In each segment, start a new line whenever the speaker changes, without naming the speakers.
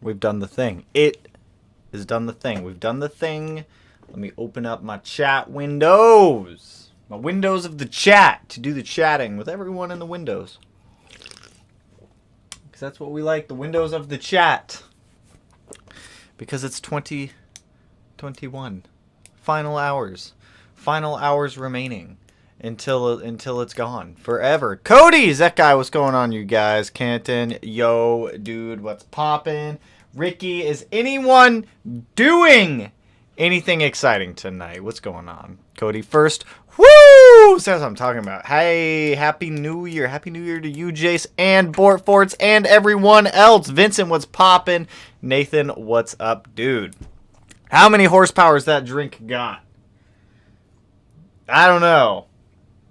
We've done the thing. It has done the thing. We've done the thing. Let me open up my chat windows. My windows of the chat to do the chatting with everyone in the windows. Because that's what we like, the windows of the chat. Because it's 2021. Final hours. Final hours remaining. Until it's gone. Forever. Cody! That guy, what's going on, you guys? Canton, yo, dude, what's poppin'? Ricky, is anyone doing anything exciting tonight? What's going on? Cody first. Woo! That's what I'm talking about. Hey, Happy New Year. Happy New Year to you, Jace, and Bortforts, and everyone else. Vincent, what's poppin'? Nathan, what's up, dude? How many horsepower's that drink got? I don't know.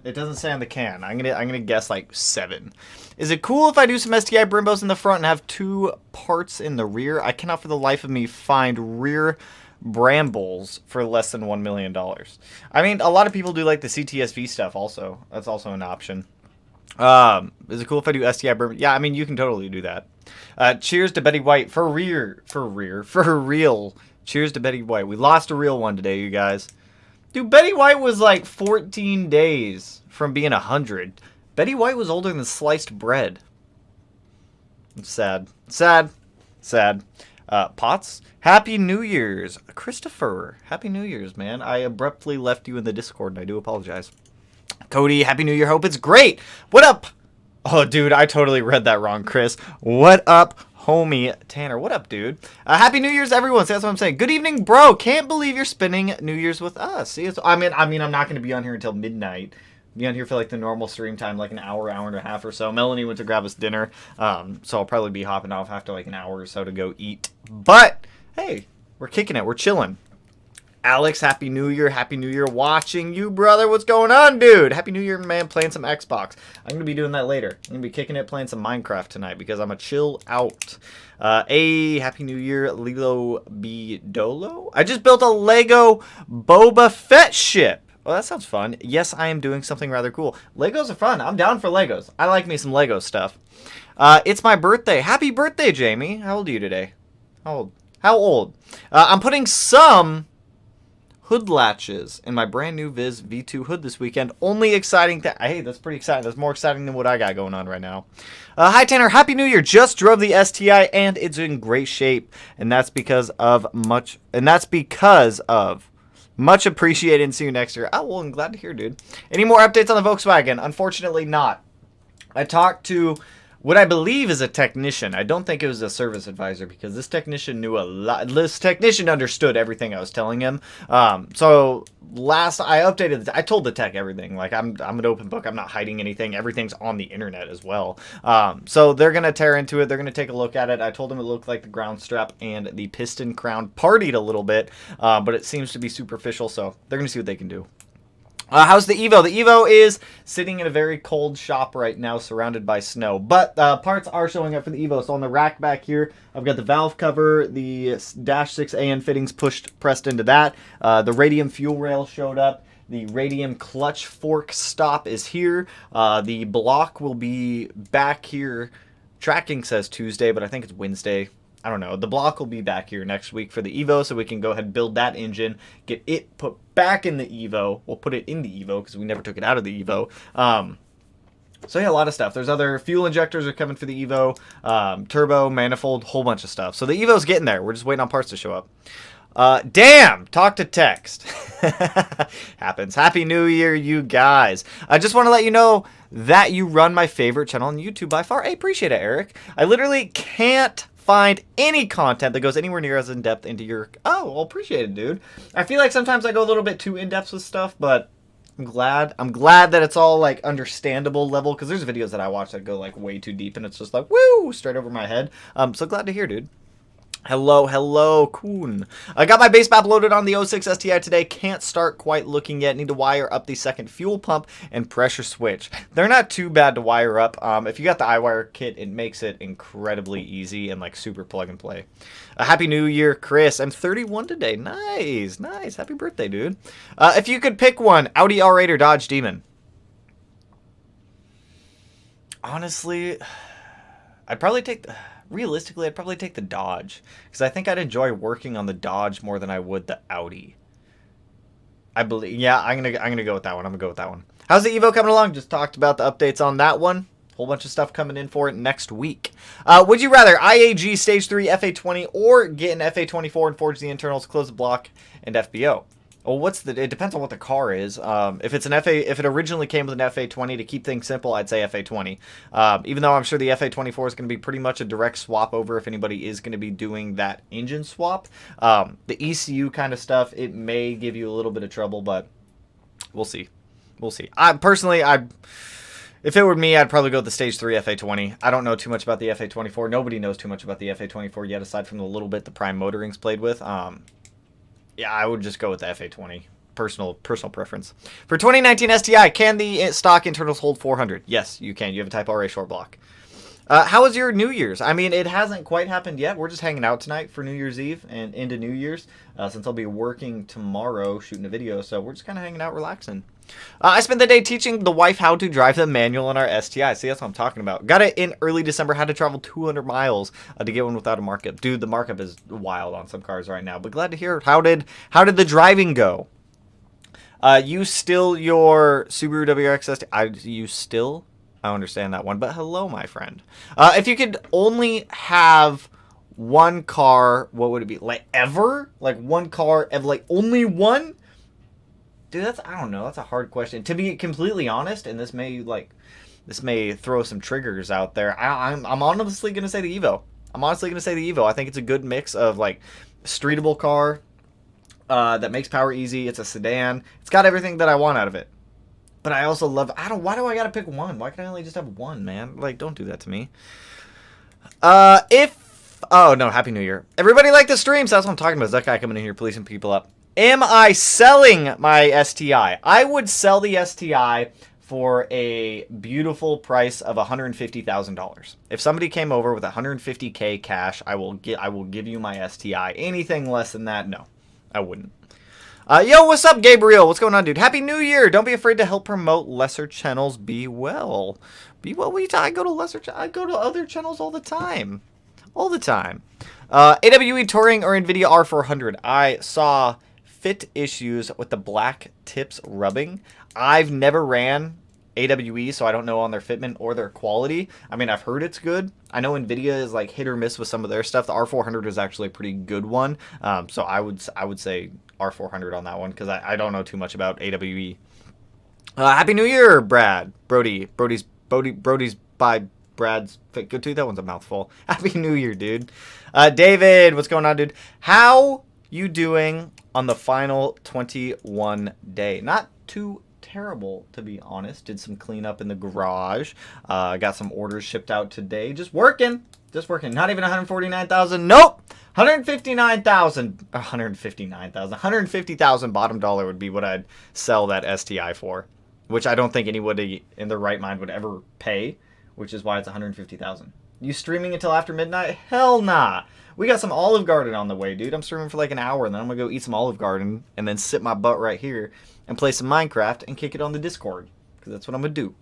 It doesn't say on the can. I'm gonna guess like 7. Is it cool if I do some STI Brimbos in the front and have 2 parts in the rear? I cannot for the life of me find rear Brambles for less than $1 million. I mean, a lot of people do like the CTSV stuff also. That's also an option. Is it cool if I do STI Brimbos? Yeah, I mean, you can totally do that. Cheers to Betty White for real. Cheers to Betty White. We lost a real one today, you guys. Dude, Betty White was like 14 days from being 100. Betty White was older than sliced bread. It's sad. Sad. Potts, Happy New Year's. Christopher, Happy New Year's, man. I abruptly left you in the Discord, and I do apologize. Cody, Happy New Year. Hope it's great. What up? Oh, dude, I totally read that wrong, Chris. What up, homie Tanner? What up, dude? Happy New Year's, everyone. See, that's what I'm saying. Good evening, bro. Can't believe you're spending New Year's with us. See, I mean, I'm not going to be on here until midnight. Be on here for like the normal stream time, like an hour and a half or so. Melanie went to grab us dinner, so I'll probably be hopping off after like an hour or so to go eat. But hey, we're kicking it. We're chilling. Alex, Happy New Year. Happy New Year watching you, brother. What's going on, dude? Happy New Year, man. Playing some Xbox. I'm going to be doing that later. I'm going to be kicking it, playing some Minecraft tonight because I'm a chill out. Happy New Year, Lilo B. Dolo. I just built a Lego Boba Fett ship. Well, that sounds fun. Yes, I am doing something rather cool. Legos are fun. I'm down for Legos. I like me some Lego stuff. It's my birthday. Happy birthday, Jamie. How old are you today? How old? I'm putting some hood latches in my brand new Viz V2 hood this weekend. Only exciting that hey, that's pretty exciting. That's more exciting than what I got going on right now. Hi Tanner, Happy New Year. Just drove the STI and it's in great shape, and that's because of much appreciated, and see you next year. Oh, well, I'm glad to hear, dude. Any more updates on the Volkswagen? Unfortunately not. I talked to what I believe is a technician. I don't think it was a service advisor because this technician knew a lot. This technician understood everything I was telling him. So last I updated, I told the tech everything. Like I'm an open book. I'm not hiding anything. Everything's on the internet as well. So they're gonna tear into it. They're gonna take a look at it. I told them it looked like the ground strap and the piston crown partied a little bit, but it seems to be superficial. So they're gonna see what they can do. How's the Evo? The Evo is sitting in a very cold shop right now, surrounded by snow. But parts are showing up for the Evo. So on the rack back here, I've got the valve cover, the Dash 6 AN fittings pressed into that. The radium fuel rail showed up. The radium clutch fork stop is here. The block will be back here. Tracking says Tuesday, but I think it's Wednesday. I don't know. The block will be back here next week for the Evo, so we can go ahead and build that engine, get it put back in the Evo. We'll put it in the Evo because we never took it out of the Evo. So yeah, a lot of stuff. There's other fuel injectors are coming for the Evo, turbo, manifold, whole bunch of stuff. So the Evo's getting there. We're just waiting on parts to show up. Damn! Talk to text. Happens. Happy New Year, you guys. I just want to let you know that you run my favorite channel on YouTube by far. I appreciate it, Eric. I literally can't find any content that goes anywhere near as in-depth into your... Oh, well, appreciate it, dude. I feel like sometimes I go a little bit too in-depth with stuff, but I'm glad that it's all, like, understandable level, because there's videos that I watch that go, like, way too deep, and it's just like, woo, straight over my head. So glad to hear, dude. Hello, Kuhn. I got my base map loaded on the 06 STI today. Can't start quite looking yet. Need to wire up the second fuel pump and pressure switch. They're not too bad to wire up. If you got the iWire kit, it makes it incredibly easy and like super plug and play. Happy New Year, Chris. I'm 31 today. Nice. Happy birthday, dude. If you could pick one, Audi R8 or Dodge Demon? Honestly, I'd probably take realistically, I'd probably take the Dodge, because I think I'd enjoy working on the Dodge more than I would the Audi. I believe, yeah, I'm gonna go with that one. I'm gonna go with that one. How's the Evo coming along? Just talked about the updates on that one. Whole bunch of stuff coming in for it next week. Would you rather IAG Stage 3 FA20 or get an FA24 and forge the internals, close the block, and FBO? Well, it depends on what the car is. If it originally came with an FA20, to keep things simple, I'd say FA20. Even though I'm sure the FA24 is going to be pretty much a direct swap over if anybody is going to be doing that engine swap. The ECU kind of stuff, it may give you a little bit of trouble, but we'll see. We'll see. If it were me, I'd probably go with the Stage 3 FA20. I don't know too much about the FA24. Nobody knows too much about the FA24 yet, aside from the little bit the Prime Motoring's played with. Yeah, I would just go with the FA20. Personal preference. For 2019 STI, can the stock internals hold 400? Yes, you can. You have a Type RA short block. How was your New Year's? I mean, it hasn't quite happened yet. We're just hanging out tonight for New Year's Eve and into New Year's, since I'll be working tomorrow shooting a video. So we're just kind of hanging out, relaxing. I spent the day teaching the wife how to drive the manual on our STI. See, that's what I'm talking about. Got it in early December. Had to travel 200 miles to get one without a markup. Dude, the markup is wild on some cars right now. But glad to hear. How did the driving go? You still your Subaru WRX STI? You still? I don't understand that one. But hello, my friend. If you could only have one car, what would it be? Like ever? Like one car, like only one? Dude, I don't know. That's a hard question. To be completely honest, and this may throw some triggers out there. I'm honestly gonna say the Evo. I think it's a good mix of like streetable car that makes power easy. It's a sedan. It's got everything that I want out of it. But I also love. Why do I gotta pick one? Why can I only just have one, man? Like, don't do that to me. Oh no, Happy New Year, everybody! Like the streams. That's what I'm talking about. Is that guy coming in here policing people up? Am I selling my STI? I would sell the STI for a beautiful price of $150,000. If somebody came over with $150K cash, I will give you my STI. Anything less than that, no, I wouldn't. Yo, what's up, Gabriel? What's going on, dude? Happy New Year! Don't be afraid to help promote lesser channels. Be well. Be well. I go to other channels all the time. All the time. AWE Touring or NVIDIA R400? I saw fit issues with the black tips rubbing. I've never ran AWE, so I don't know on their fitment or their quality. I mean, I've heard it's good. I know NVIDIA is like hit or miss with some of their stuff. The R400 is actually a pretty good one. So I would say R400 on that one, because I don't know too much about AWE. Happy New Year, Brad. Brody's by Brad's good too. That one's a mouthful. Happy New Year, dude. David, what's going on, dude? How you doing on the final 21 day? Not too terrible, to be honest. Did some cleanup in the garage. Got some orders shipped out today. Just working. Not even 149,000. Nope. 159,000. 150,000 bottom dollar would be what I'd sell that STI for, which I don't think anybody in their right mind would ever pay, which is why it's 150,000. You streaming until after midnight? Hell nah. We got some Olive Garden on the way, dude. I'm streaming for like an hour, and then I'm gonna go eat some Olive Garden, and then sit my butt right here and play some Minecraft and kick it on the Discord, because that's what I'm gonna do.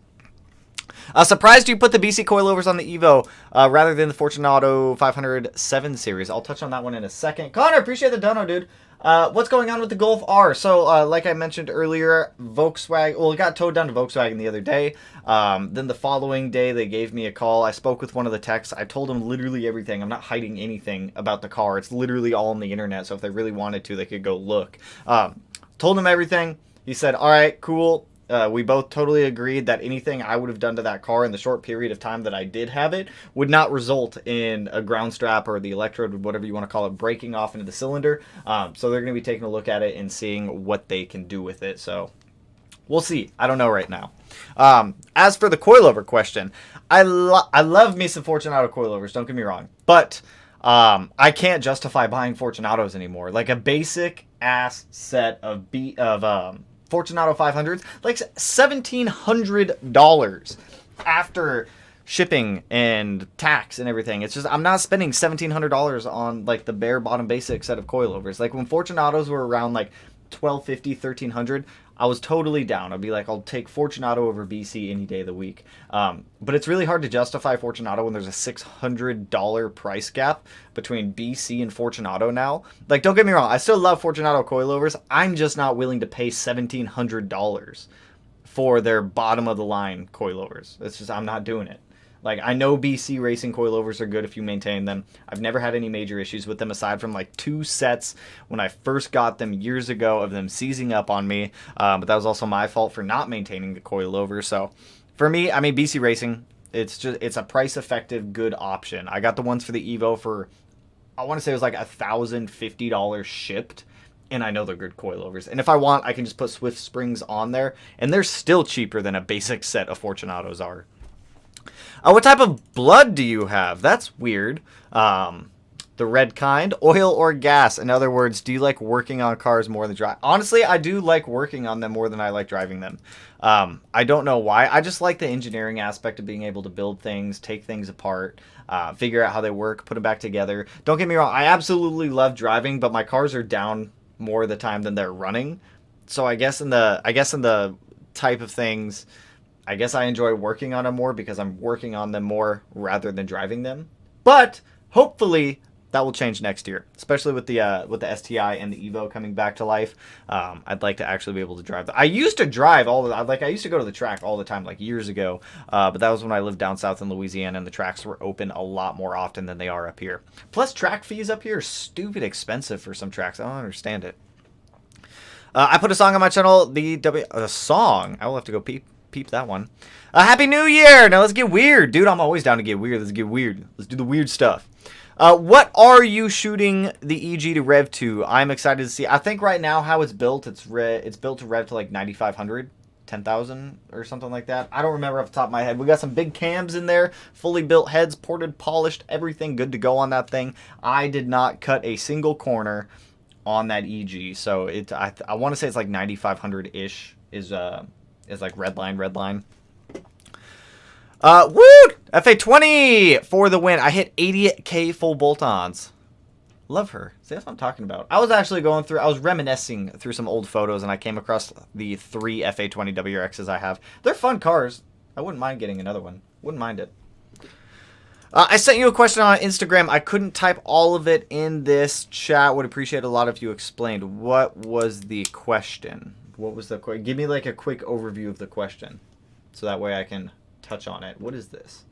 Surprised you put the BC coilovers on the Evo rather than the Fortunato 507 series. I'll touch on that one in a second. Connor, appreciate the dono, dude. What's going on with the Golf R? So, like I mentioned earlier, Volkswagen, well, it got towed down to Volkswagen the other day. Then the following day, they gave me a call. I spoke with one of the techs. I told them literally everything. I'm not hiding anything about the car. It's literally all on the internet, so if they really wanted to, they could go look. Told him everything. He said, all right, cool. We both totally agreed that anything I would have done to that car in the short period of time that I did have it would not result in a ground strap or the electrode, whatever you want to call it, breaking off into the cylinder. So they're going to be taking a look at it and seeing what they can do with it. So we'll see. I don't know right now. As for the coilover question, I love me some Fortunato coilovers, don't get me wrong. But I can't justify buying Fortunatos anymore. Like a basic ass set of Fortunato 500s, like $1,700 after shipping and tax and everything. It's just, I'm not spending $1,700 on like the bare bottom basic set of coilovers. Like when Fortunatos were around like $1,250, $1,300, I was totally down. I'd be like, I'll take Fortunato over BC any day of the week. But it's really hard to justify Fortunato when there's a $600 price gap between BC and Fortunato now. Like, don't get me wrong, I still love Fortunato coilovers. I'm just not willing to pay $1,700 for their bottom of the line coilovers. It's just, I'm not doing it. Like, I know BC racing coilovers are good if you maintain them. I've never had any major issues with them aside from like 2 sets when I first got them years ago of them seizing up on me. But that was also my fault for not maintaining the coilover. So for me, I mean, BC racing, it's a price effective, good option. I got the ones for the Evo for, I want to say it was like $1,050 shipped. And I know they're good coilovers. And if I want, I can just put Swift springs on there. And they're still cheaper than a basic set of Fortunatos are. What type of blood do you have? That's weird. The red kind. Oil or gas? In other words, do you like working on cars more than drive? Honestly, I do like working on them more than I like driving them. I don't know why. I just like the engineering aspect of being able to build things, take things apart, figure out how they work, put them back together. Don't get me wrong. I absolutely love driving, but my cars are down more of the time than they're running. So I guess in the type of things, I guess I enjoy working on them more because I'm working on them more rather than driving them. But hopefully that will change next year, especially with the STI and the Evo coming back to life. I'd like to actually be able to drive them. I used to drive I used to go to the track all the time, like years ago. But that was when I lived down south in Louisiana and the tracks were open a lot more often than they are up here. Plus, track fees up here are stupid expensive for some tracks. I don't understand it. I put a song on my channel. A song. I will have to go peep that one. Happy New Year! Now let's get weird. Dude, I'm always down to get weird. Let's get weird. Let's do the weird stuff. What are you shooting the EG to rev to? I'm excited to see. I think right now how it's built, it's built to rev to like 9,500, 10,000 or something like that. I don't remember off the top of my head. We got some big cams in there, fully built heads, ported, polished, everything good to go on that thing. I did not cut a single corner on that EG, so I want to say it's like 9,500-ish is like red line. Woo! FA20 for the win. I hit 80K full bolt-ons. Love her. See, that's what I'm talking about. I was reminiscing through some old photos, and I came across the 3 FA20 WRXs I have. They're fun cars. I wouldn't mind getting another one. Wouldn't mind it. I sent you a question on Instagram. I couldn't type all of it in this chat. Would appreciate a lot if you explained. What was the question? What was the question? Give me like a quick overview of the question, so that way I can touch on it. What is this?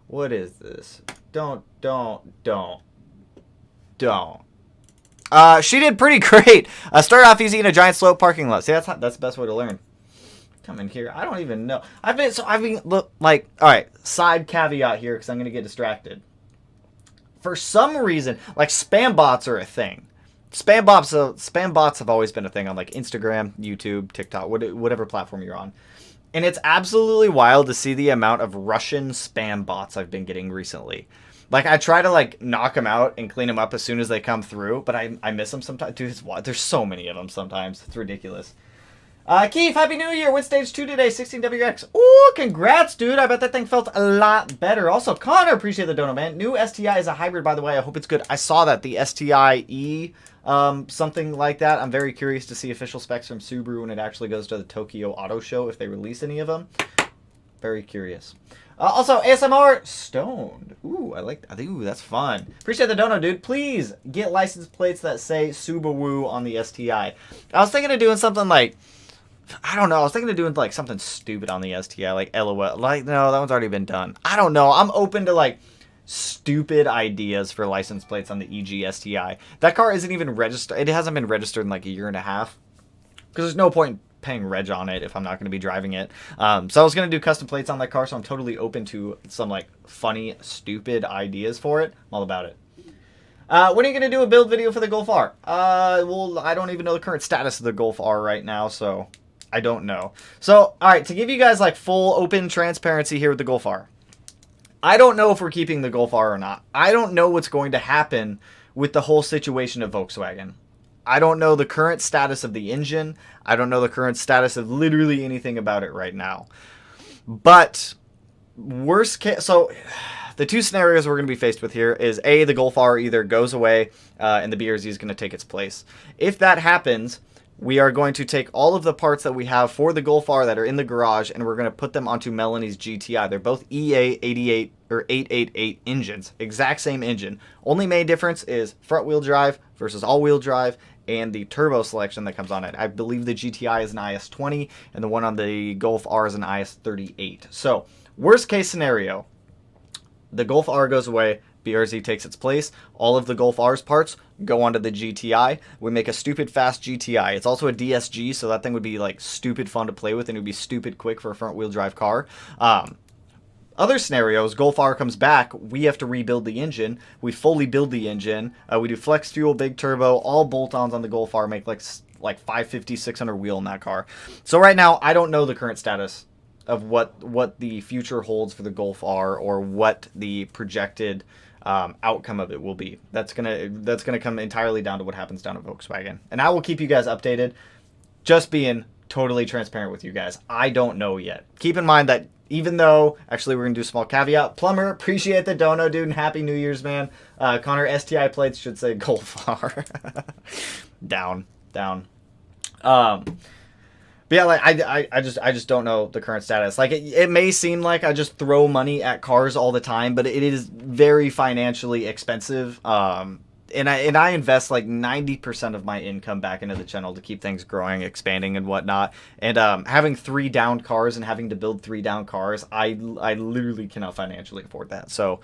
What is this? Don't. She did pretty great. Started off easy in a giant slope parking lot. See, that's the best way to learn. Come in here. I don't even know. I've been look like, all right. Side caveat here because I'm gonna get distracted. For some reason, like spam bots are a thing. Spam bots have always been a thing on like Instagram, YouTube, TikTok, whatever platform you're on. And it's absolutely wild to see the amount of Russian spam bots I've been getting recently. Like, I try to like knock them out and clean them up as soon as they come through, but I miss them sometimes. Dude, there's so many of them sometimes. It's ridiculous. Keith, Happy New Year. Went stage 2 today, 16WX. Ooh, congrats, dude. I bet that thing felt a lot better. Also, Connor, appreciate the dono, man. New STI is a hybrid, by the way. I hope it's good. I saw that, the STI-E, something like that. I'm very curious to see official specs from Subaru when it actually goes to the Tokyo Auto Show, if they release any of them. Very curious. Also, ASMR Stoned. Ooh, I like that. Ooh, that's fun. Appreciate the dono, dude. Please get license plates that say Subaru on the STI. I was thinking of doing something like, I don't know. I was thinking of doing like something stupid on the STI, like LOL. Like, no, that one's already been done. I don't know. I'm open to like stupid ideas for license plates on the EG STI. That car isn't even registered. It hasn't been registered in like a year and a half because there's no point in paying reg on it if I'm not going to be driving it. So I was going to do custom plates on that car, so I'm totally open to some like funny, stupid ideas for it. I'm all about it. When are you going to do a build video for the Golf R? Well, I don't even know the current status of the Golf R right now, so I don't know. So, all right, to give you guys like full open transparency here with the Golf R. I don't know if we're keeping the Golf R or not. I don't know what's going to happen with the whole situation of Volkswagen. I don't know the current status of the engine. I don't know the current status of literally anything about it right now. But worst case, so the two scenarios we're going to be faced with here is the Golf R either goes away and the BRZ is going to take its place. If that happens, we are going to take all of the parts that we have for the Golf R that are in the garage, and we're going to put them onto Melanie's GTI. They're both EA88 or 888 engines. Exact same engine. Only main difference is front-wheel drive versus all-wheel drive and the turbo selection that comes on it. I believe the GTI is an IS-20, and the one on the Golf R is an IS-38. So, worst case scenario, the Golf R goes away, BRZ takes its place. All of the Golf R's parts go onto the GTI. We make a stupid fast GTI. It's also a DSG, so that thing would be like stupid fun to play with, and it would be stupid quick for a front wheel drive car. Other scenarios, Golf R comes back, we have to rebuild the engine. We fully build the engine. We do flex fuel, big turbo, all bolt-ons on the Golf R, make like 550, 600 wheel in that car. So right now, I don't know the current status of what the future holds for the Golf R, or what the projected outcome of it will be. That's gonna come entirely down to what happens down at Volkswagen, and I will keep you guys updated. Just being totally transparent with you guys, I don't know yet. Keep in mind that even though, actually, we're gonna do a small caveat. Plumber, appreciate the dono, dude, and happy New Year's, man. Connor, STI plates should say Golf R. down. But yeah, like I just don't know the current status. Like it may seem like I just throw money at cars all the time, but it is very financially expensive. And I invest like 90% of my income back into the channel to keep things growing, expanding, and whatnot. And having 3 downed cars and having to build 3 downed cars, I literally cannot financially afford that. So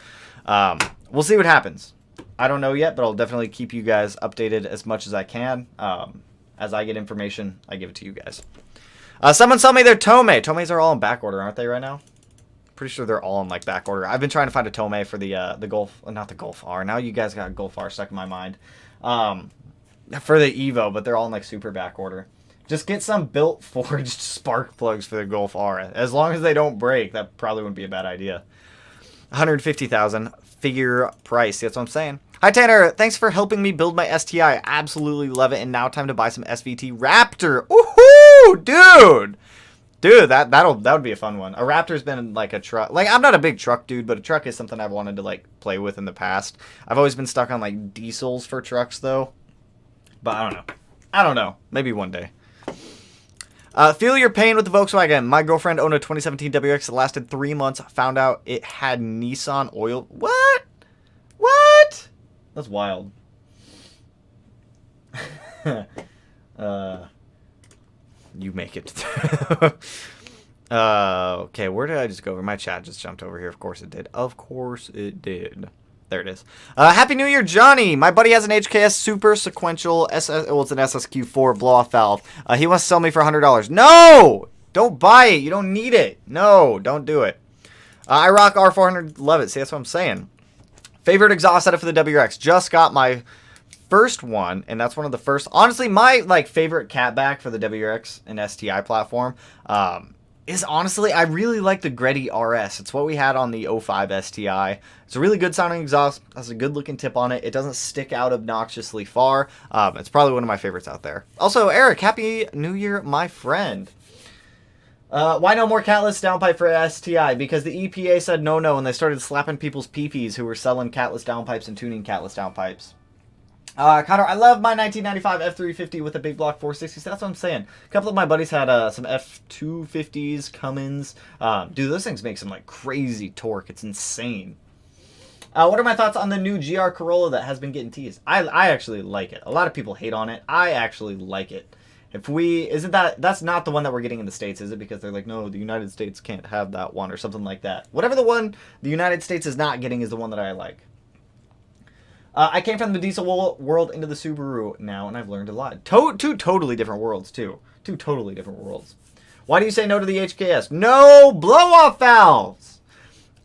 we'll see what happens. I don't know yet, but I'll definitely keep you guys updated as much as I can. As I get information, I give it to you guys. Someone sell me their Tome. Tomes are all in back order, aren't they, right now? Pretty sure they're all in, like, back order. I've been trying to find a Tome for the Golf... Not the Golf R. Now you guys got Golf R stuck in my mind. For the Evo, but they're all in, like, super back order. Just get some built forged spark plugs for the Golf R. As long as they don't break, that probably wouldn't be a bad idea. $150,000 figure price. That's what I'm saying. Hi, Tanner. Thanks for helping me build my STI. Absolutely love it. And now time to buy some SVT Raptor. Woohoo! Dude, that would be a fun one. A Raptor's been like a truck. Like, I'm not a big truck dude, but a truck is something I've wanted to like play with in the past. I've always been stuck on like diesels for trucks though. But I don't know. Maybe one day. Feel your pain with the Volkswagen. My girlfriend owned a 2017 WX that lasted 3 months. Found out it had Nissan oil. What? That's wild. You make it. Okay, where did I just go over? My chat just jumped over here. Of course it did. There it is. Happy New Year, Johnny. My buddy has an HKS Super Sequential SS. Well, it's an SSQ4 blow-off valve. He wants to sell me for $100. No! Don't buy it. You don't need it. No, don't do it. I rock R400. Love it. See, that's what I'm saying. Favorite exhaust setup for the WRX. Just got my first one, and that's one of the first. Honestly, my like favorite catback for the WRX and STI platform is honestly, I really like the Greddy RS. It's what we had on the 05 STI. It's a really good sounding exhaust. Has a good looking tip on it. It doesn't stick out obnoxiously far. It's probably one of my favorites out there. Also, Eric, Happy New Year, my friend. Why no more catless downpipe for STI? Because the EPA said no, and they started slapping people's peepees who were selling catless downpipes and tuning catless downpipes. Connor, I love my 1995 F350 with a big block 460. So that's what I'm saying. A couple of my buddies had some F250s, Cummins. Dude, those things make some like crazy torque. It's insane. What are my thoughts on the new GR Corolla that has been getting teased? I actually like it. A lot of people hate on it. I actually like it. That's not the one that we're getting in the States, is it? Because they're like, no, the United States can't have that one or something like that. Whatever the one the United States is not getting is the one that I like. I came from the diesel world into the Subaru now, and I've learned a lot. Two totally different worlds, too. 2 totally different worlds. Why do you say no to the HKS? No blow-off valves!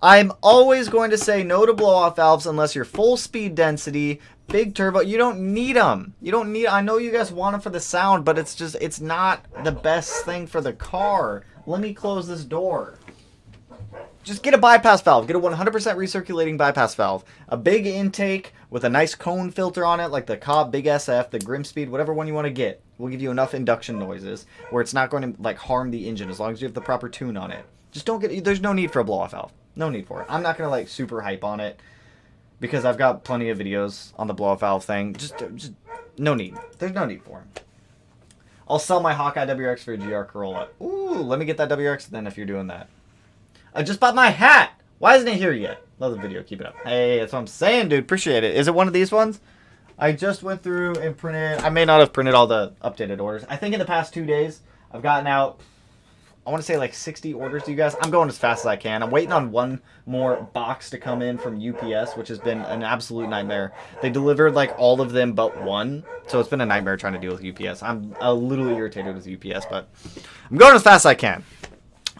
I'm always going to say no to blow-off valves unless you're full speed density, big turbo. You don't need them. I know you guys want them for the sound, but it's not the best thing for the car. Let me close this door. Just get a bypass valve. Get a 100% recirculating bypass valve. A big intake with a nice cone filter on it, like the Cobb Big SF, the Grimspeed, whatever one you want to get. Will give you enough induction noises where it's not going to like harm the engine as long as you have the proper tune on it. Just don't get. There's no need for a blow-off valve. No need for it. I'm not gonna like super hype on it because I've got plenty of videos on the blow-off valve thing. Just no need. There's no need for it. I'll sell my Hawkeye WRX for a GR Corolla. Ooh, let me get that WRX then if you're doing that. I just bought my hat. Why isn't it here yet? Love the video. Keep it up. Hey, that's what I'm saying, dude. Appreciate it. Is it one of these ones? I just went through and printed. I may not have printed all the updated orders. I think in the past 2 days, I've gotten out, I want to say like 60 orders to you guys. I'm going as fast as I can. I'm waiting on one more box to come in from UPS, which has been an absolute nightmare. They delivered like all of them but one, so it's been a nightmare trying to deal with UPS. I'm a little irritated with UPS, but I'm going as fast as I can.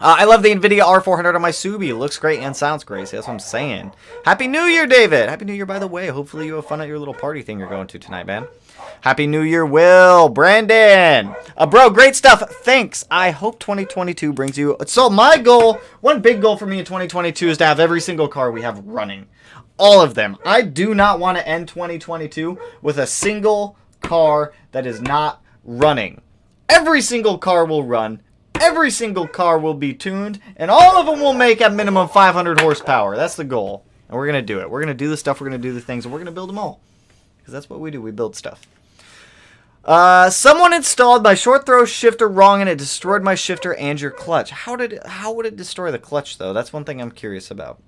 I love the NVIDIA R400 on my Subi. It looks great and sounds great. See, that's what I'm saying. Happy New Year, David. Happy New Year, by the way. Hopefully you have fun at your little party thing you're going to tonight, man. Happy New Year, Will. Brandon. Bro, great stuff. Thanks. I hope 2022 brings you... So my goal, one big goal for me in 2022 is to have every single car we have running. All of them. I do not want to end 2022 with a single car that is not running. Every single car will run. Every single car will be tuned, and all of them will make at minimum 500 horsepower. That's the goal, and we're going to do it. We're going to do the stuff, we're going to do the things, and we're going to build them all, because that's what we do. We build stuff. Someone installed my short throw shifter wrong, and it destroyed my shifter and your clutch. How would it destroy the clutch, though? That's one thing I'm curious about.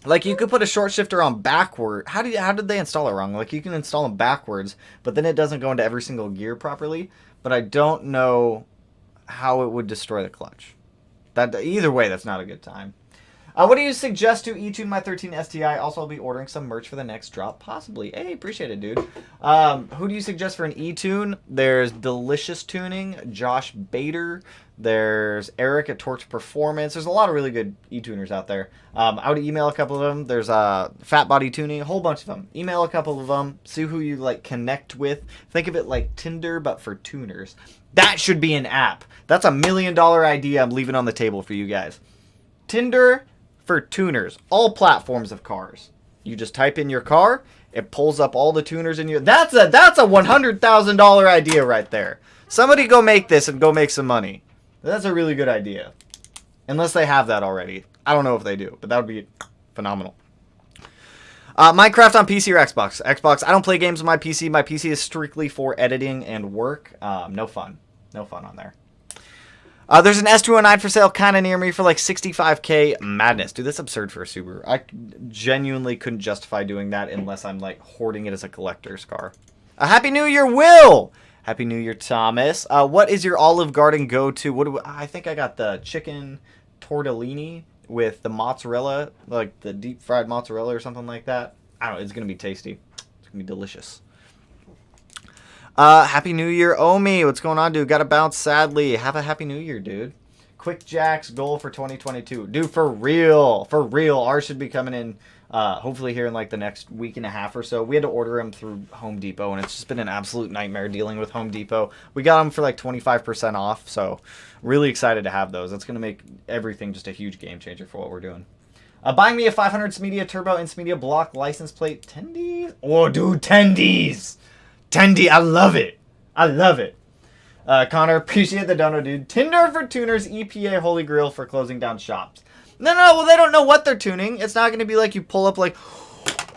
Like, you could put a short shifter on backward. How did they install it wrong? Like, you can install them backwards, but then it doesn't go into every single gear properly, but I don't know how it would destroy the clutch. Either way, that's not a good time. What do you suggest to E-tune my 13 STI? Also, I'll be ordering some merch for the next drop, possibly. Hey, appreciate it, dude. Who do you suggest for an E-tune? There's Delicious Tuning, Josh Bader. There's Eric at Torch Performance. There's a lot of really good E-tuners out there. I would email a couple of them. There's Fat Body Tuning, a whole bunch of them. Email a couple of them. See who you like connect with. Think of it like Tinder, but for tuners. That should be an app. That's $1 million idea I'm leaving on the table for you guys. Tinder for tuners. All platforms of cars. You just type in your car. It pulls up all the tuners in your... That's a $100,000 idea right there. Somebody go make this and go make some money. That's a really good idea. Unless they have that already. I don't know if they do, but that would be phenomenal. Minecraft on PC or Xbox? Xbox. I don't play games on my PC. My PC is strictly for editing and work. No fun. No fun on there. There's an S209 for sale kind of near me for like $65K. Madness. Dude, that's absurd for a Subaru. I genuinely couldn't justify doing that unless I'm like hoarding it as a collector's car. Happy New Year, Will! Happy New Year, Thomas. What is your Olive Garden go-to? I think I got the chicken tortellini with the mozzarella, like the deep fried mozzarella or something like that. I don't know. It's going to be tasty. It's going to be delicious. Happy New Year, Omi. What's going on, dude? Got to bounce sadly. Have a Happy New Year, dude. Quick Jack's goal for 2022. Dude, for real. For real. Ours should be coming in hopefully here in like the next week and a half or so. We had to order them through Home Depot, and it's just been an absolute nightmare dealing with Home Depot. We got them for like 25% off, so really excited to have those. That's going to make everything just a huge game changer for what we're doing. Buying me a 500 Smedia Turbo and Smedia Block license plate. Tendies? Oh, dude, Tendies! Tendy, I love it. I love it. Connor, appreciate the dono, dude. Tinder for tuners, EPA Holy Grail for closing down shops. No, well, they don't know what they're tuning. It's not going to be like you pull up like,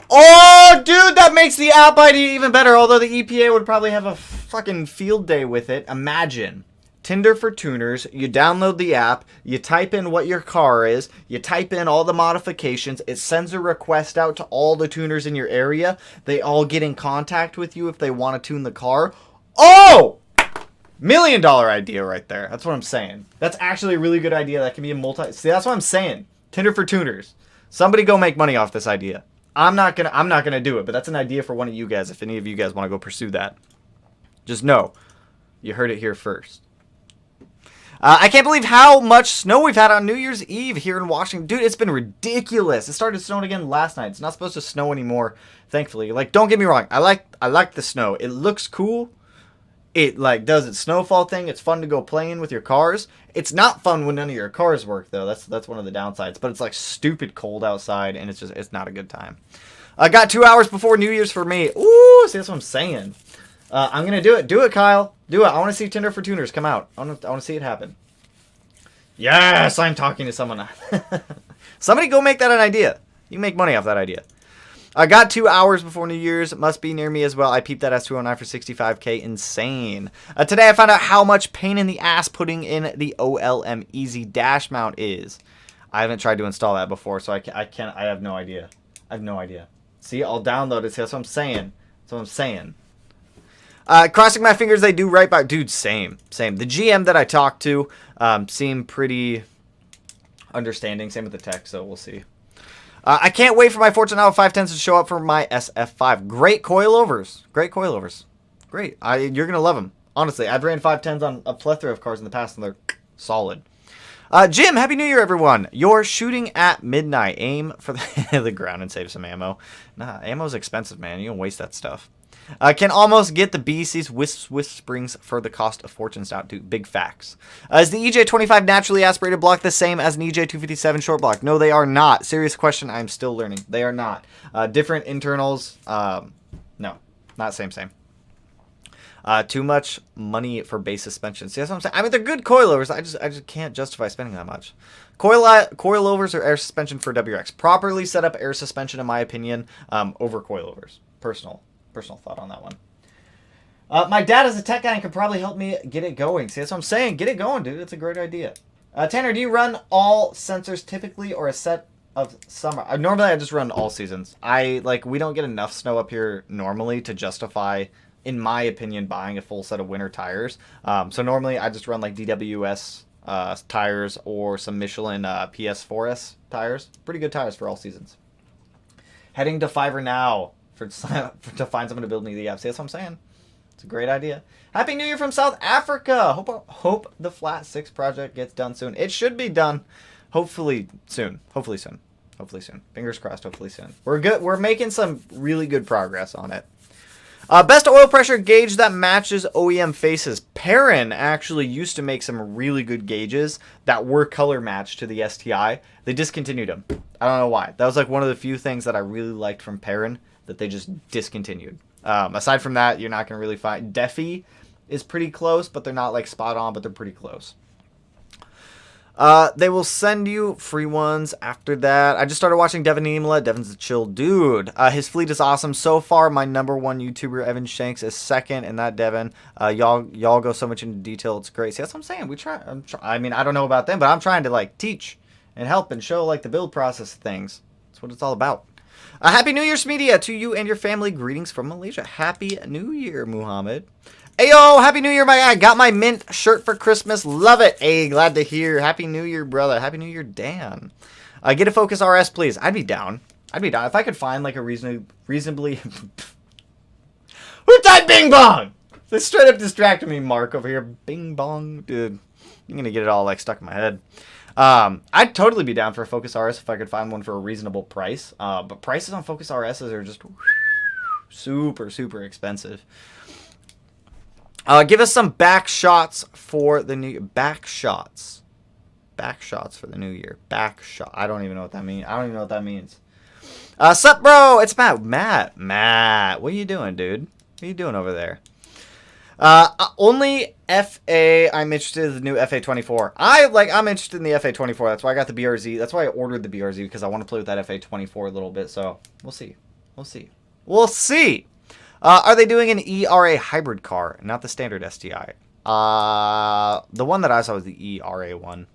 oh, dude, that makes the app ID even better. Although the EPA would probably have a fucking field day with it. Imagine. Tinder for tuners. You download the app. You type in what your car is. You type in all the modifications. It sends a request out to all the tuners in your area. They all get in contact with you if they want to tune the car. Oh! $1 million idea right there. That's what I'm saying. That's actually a really good idea. That can be a See, that's what I'm saying. Tinder for tuners. Somebody go make money off this idea. I'm not gonna do it, but that's an idea for one of you guys. If any of you guys want to go pursue that, just know you heard it here first. I can't believe how much snow we've had on New Year's Eve here in Washington. Dude, it's been ridiculous. It started snowing again last night. It's not supposed to snow anymore, thankfully. Like, don't get me wrong. I like the snow. It looks cool. It, like, does its snowfall thing. It's fun to go playing with your cars. It's not fun when none of your cars work, though. That's one of the downsides. But it's, like, stupid cold outside, and it's not a good time. I got 2 hours before New Year's for me. Ooh, see, that's what I'm saying. I'm going to do it. Do it, Kyle. Do it. I want to see Tinder for Tuners come out. I want to see it happen. Yes, I'm talking to someone. Somebody go make that an idea. You can make money off that idea. I got 2 hours before New Year's. Must be near me as well. I peeped that S209 for 65K. Insane. Today I found out how much pain in the ass putting in the OLM Easy dash mount is. I haven't tried to install that before, so I can't. I have no idea. I have no idea. See, I'll download it. See, that's what I'm saying. That's what I'm saying. Crossing my fingers they do right by... Dude, same. The GM that I talked to seemed pretty understanding. Same with the tech, so we'll see. I can't wait for my Fortunato 510s to show up for my SF5. Great coilovers. Great. You're going to love them. Honestly, I've ran 510s on a plethora of cars in the past, and they're solid. Jim, Happy New Year, everyone. You're shooting at midnight. Aim for the ground and save some ammo. Nah, ammo's expensive, man. You don't waste that stuff. Can almost get the BC's Wisp Springs for the cost of fortunes out to big facts. Is the EJ25 naturally aspirated block the same as an EJ257 short block? No, they are not. Serious question. I'm still learning. They are not. Different internals. No, not same. Too much money for base suspension. See, that's what I'm saying. I mean, they're good coilovers. I just can't justify spending that much. Coilovers or air suspension for WX. Properly set up air suspension, in my opinion, over coilovers. Personal thought on that one. My dad is a tech guy and could probably help me get it going. See, that's what I'm saying. Get it going, dude. It's a great idea. Tanner, do you run all sensors typically or a set of summer? Normally, I just run all seasons. We don't get enough snow up here normally to justify, in my opinion, buying a full set of winter tires. So normally, I just run like DWS tires or some Michelin PS4S tires. Pretty good tires for all seasons. Heading to Fiverr now. To find someone to build me the app. See, that's what I'm saying. It's a great idea. Happy New Year from South Africa. Hope the Flat 6 project gets done soon. It should be done. Hopefully soon. Fingers crossed. Hopefully soon. We're good. We're making some really good progress on it. Best oil pressure gauge that matches OEM faces. Perrin actually used to make some really good gauges that were color matched to the STI. They discontinued them. I don't know why. That was like one of the few things that I really liked from Perrin that they just discontinued. Aside from that, you're not going to really find... Defi is pretty close, but they're not like spot on, but they're pretty close. They will send you free ones after that. I just started watching Devin Neemela. Devin's a chill dude. His fleet is awesome. So far, my number one YouTuber, Evan Shanks, is second, and that Devin. Y'all go so much into detail. It's great. See, that's what I'm saying. I mean, I don't know about them, but I'm trying to like teach and help and show like the build process of things. That's what it's all about. Happy New Year's, media, to you and your family. Greetings from Malaysia. Happy New Year, Muhammad. Ayo, Happy New Year, my guy. Got my mint shirt for Christmas. Love it. Hey, glad to hear. Happy New Year, brother. Happy New Year, Dan. Get a Focus RS, please. I'd be down. If I could find like a reasonably... Who typed Bing Bong? This straight up distracted me, Mark, over here. Bing Bong. Dude, I'm going to get it all like stuck in my head. I'd totally be down for a Focus RS if I could find one for a reasonable price. But prices on Focus RSs are just super expensive. Give us some back shots for the new back shots for the new year. Back shot. I don't even know what that means. Sup, bro? It's Matt. What are you doing, dude? What are you doing over there? Only FA. I'm interested in the new FA24. I'm interested in the FA24. That's why I got the BRZ. That's why I ordered the BRZ, because I want to play with that FA24 a little bit. So we'll see. Are they doing an ERA hybrid car, not the standard STI? The one that I saw was the ERA one.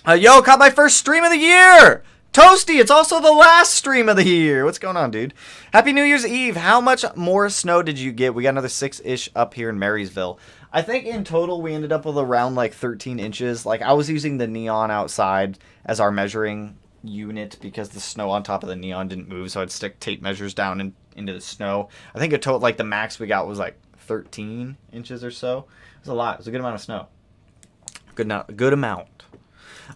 Yo, caught my first stream of the year. Toasty, it's also the last stream of the year. What's going on, dude? Happy New Year's Eve. How much more snow did you get? We got another 6-ish up here in Marysville. I think in total we ended up with around like 13 inches. Like I was using the neon outside as our measuring unit because the snow on top of the neon didn't move, so I'd stick tape measures down into the snow. I think the max we got was like 13 inches or so. It was a lot. It was a good amount of snow. Good amount.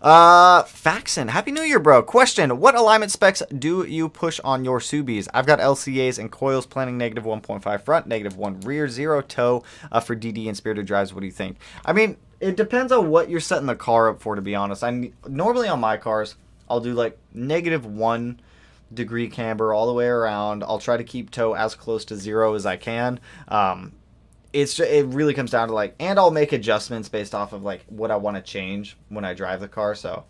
Faxon, Happy New Year, bro. Question, what alignment specs do you push on your Subis? I've got LCAs and coils planning -1.5 front, -1 rear, 0 toe for DD and spirited drives. What do you think? I mean, it depends on what you're setting the car up for, to be honest. Normally on my cars, I'll do like -1 degree camber all the way around. I'll try to keep toe as close to 0 as I can. It really comes down to and I'll make adjustments based off of what I want to change when I drive the car. So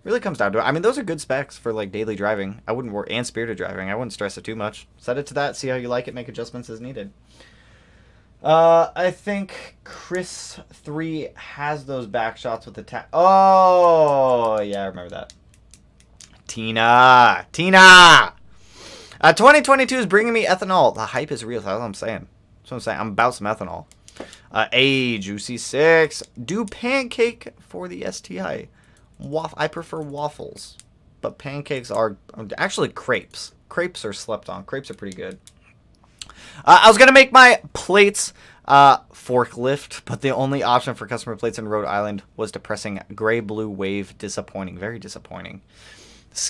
Really comes down to it. I mean, those are good specs for like daily driving. I wouldn't worry, and spirited driving. I wouldn't stress it too much. Set it to that. See how you like it. Make adjustments as needed. I think Chris 3 has those back shots with the Oh, yeah, I remember that. Tina! 2022 is bringing me ethanol. The hype is real. That's what I'm saying. That's what I'm saying. I'm about some ethanol. Juicy 6. Do pancake for the STI. I prefer waffles, but pancakes are actually crepes. Crepes are slept on. Crepes are pretty good. I was going to make my plates forklift, but the only option for customer plates in Rhode Island was depressing gray blue wave. Disappointing. Very disappointing.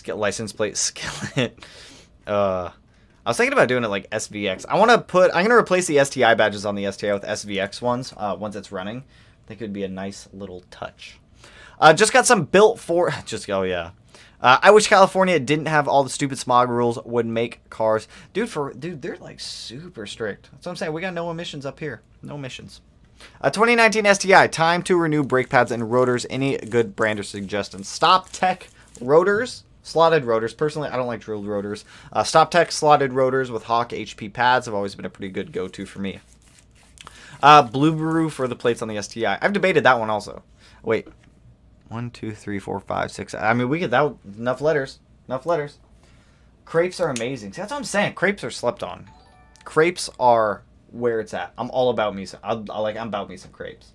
License plate skillet. I was thinking about doing it like SVX. I'm going to replace the STI badges on the STI with SVX ones once it's running. I think it would be a nice little touch. Just got some built for... oh, yeah. I wish California didn't have all the stupid smog rules, would make cars. Dude, they're like super strict. That's what I'm saying. We got no emissions up here. No emissions. 2019 STI. Time to renew brake pads and rotors. Any good brand or suggestions? Stop Tech rotors. Slotted rotors. Personally, I don't like drilled rotors. Stop Tech slotted rotors with Hawk HP pads have always been a pretty good go-to for me. Blue Brew for the plates on the STI. I've debated that one also. Wait. 1, 2, 3, 4, 5, 6. I mean, we get that. Enough letters. Enough letters. Crepes are amazing. See, that's what I'm saying. Crepes are slept on. Crepes are where it's at. I'm all about me. I'm about me some crepes.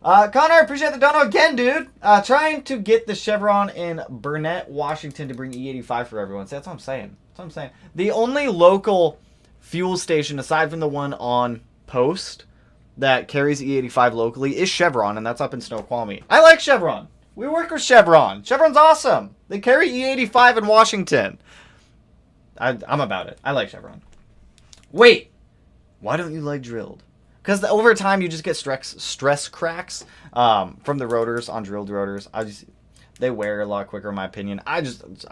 Connor, appreciate the dono again, dude. Trying to get the Chevron in Burnett, Washington to bring E85 for everyone. See, that's what I'm saying. That's what I'm saying. The only local fuel station, aside from the one on Post, that carries E85 locally is Chevron, and that's up in Snoqualmie. I like Chevron. We work with Chevron. Chevron's awesome. They carry E85 in Washington. I'm about it. I like Chevron. Wait. Why don't you like drilled? Because over time, you just get stress cracks from the rotors on drilled rotors. They wear a lot quicker, in my opinion. I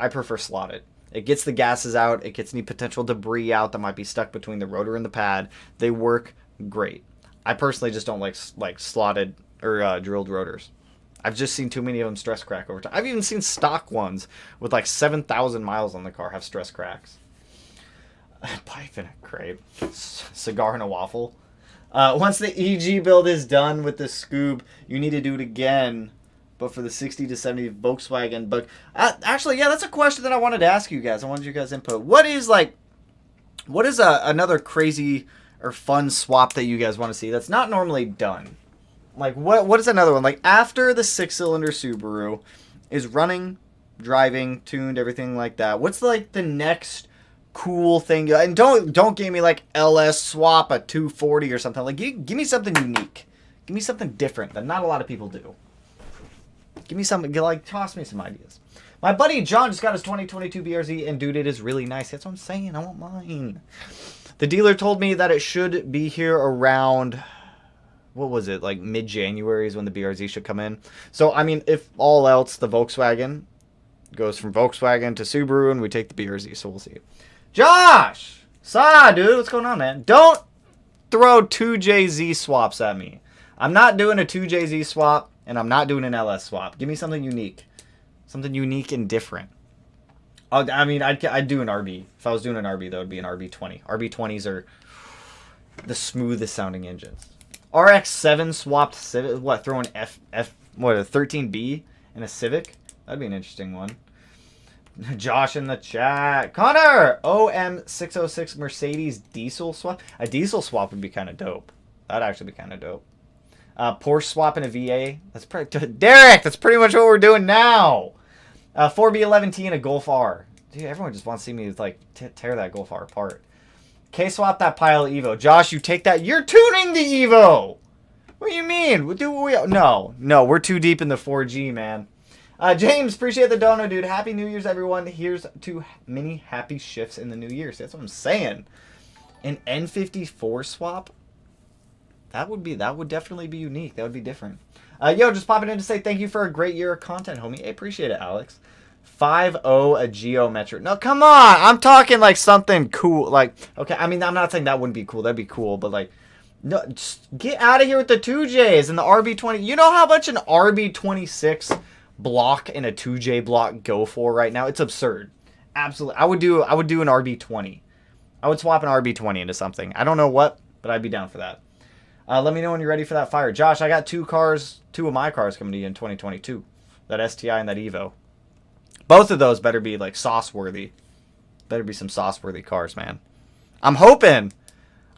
prefer slotted. It gets the gases out. It gets any potential debris out that might be stuck between the rotor and the pad. They work great. I personally just don't like slotted or drilled rotors. I've just seen too many of them stress crack over time. I've even seen stock ones with like 7,000 miles on the car have stress cracks. Pipe in a crepe. Cigar and a waffle. Once the EG build is done with the Scoob, you need to do it again, but for the 60 to 70 Volkswagen. But actually, yeah, that's a question that I wanted to ask you guys. I wanted you guys' input. What is another crazy or fun swap that you guys want to see that's not normally done? Like, what is another one? Like, after the 6-cylinder Subaru is running, driving, tuned, everything like that, what's like the next cool thing? And don't give me like LS swap a 240 or something. Like, give me something unique. Give me something different that not a lot of people do. Give me something, like, toss me some ideas. My buddy John just got his 2022 BRZ, and dude, it is really nice. That's what I'm saying. I want mine. The dealer told me that it should be here around, what was it, like mid-January is when the BRZ should come in. So, I mean, if all else, the Volkswagen goes from Volkswagen to Subaru, and we take the BRZ, so we'll see. Josh! Dude, what's going on, man? Don't throw 2JZ swaps at me. I'm not doing a 2JZ swap, and I'm not doing an LS swap. Give me something unique. Something unique and different. I mean, I'd do an RB. If I was doing an RB, that would be an RB20. RB20s are the smoothest sounding engines. RX-7 swapped Civic. What, throw an a 13B in a Civic? That'd be an interesting one. Josh in the chat. Connor! OM606 Mercedes diesel swap. A diesel swap would be kind of dope. That'd actually be kind of dope. Porsche swap in a VA. That's pretty... Derek! That's pretty much what we're doing now. 4B11T and a Golf R. Dude, everyone just wants to see me like tear that Golf R apart. K-swap that Pilot Evo. Josh, you take that. You're tuning the Evo. What do you mean? No, we're too deep in the 4G, man. James, appreciate the dono, dude. Happy New Year's, everyone. Here's to many happy shifts in the new year. See, that's what I'm saying. An N54 swap? That would definitely be unique. That would be different. Yo, just popping in to say thank you for a great year of content, homie. Hey, appreciate it, Alex. 5.0 a geometric. No, come on. I'm talking like something cool. Like, okay, I mean, I'm not saying that wouldn't be cool. That'd be cool, but like, no, just get out of here with the 2Js and the RB20. You know how much an RB26 block and a 2J block go for right now. It's absurd. Absolutely. I would do an RB20. I would swap an RB20 into something. I don't know what, but I'd be down for that. Let me know when you're ready for that fire. Josh, I got two of my cars coming to you in 2022. That STI and that Evo. Both of those better be like sauce-worthy. Better be some sauce-worthy cars, man. I'm hoping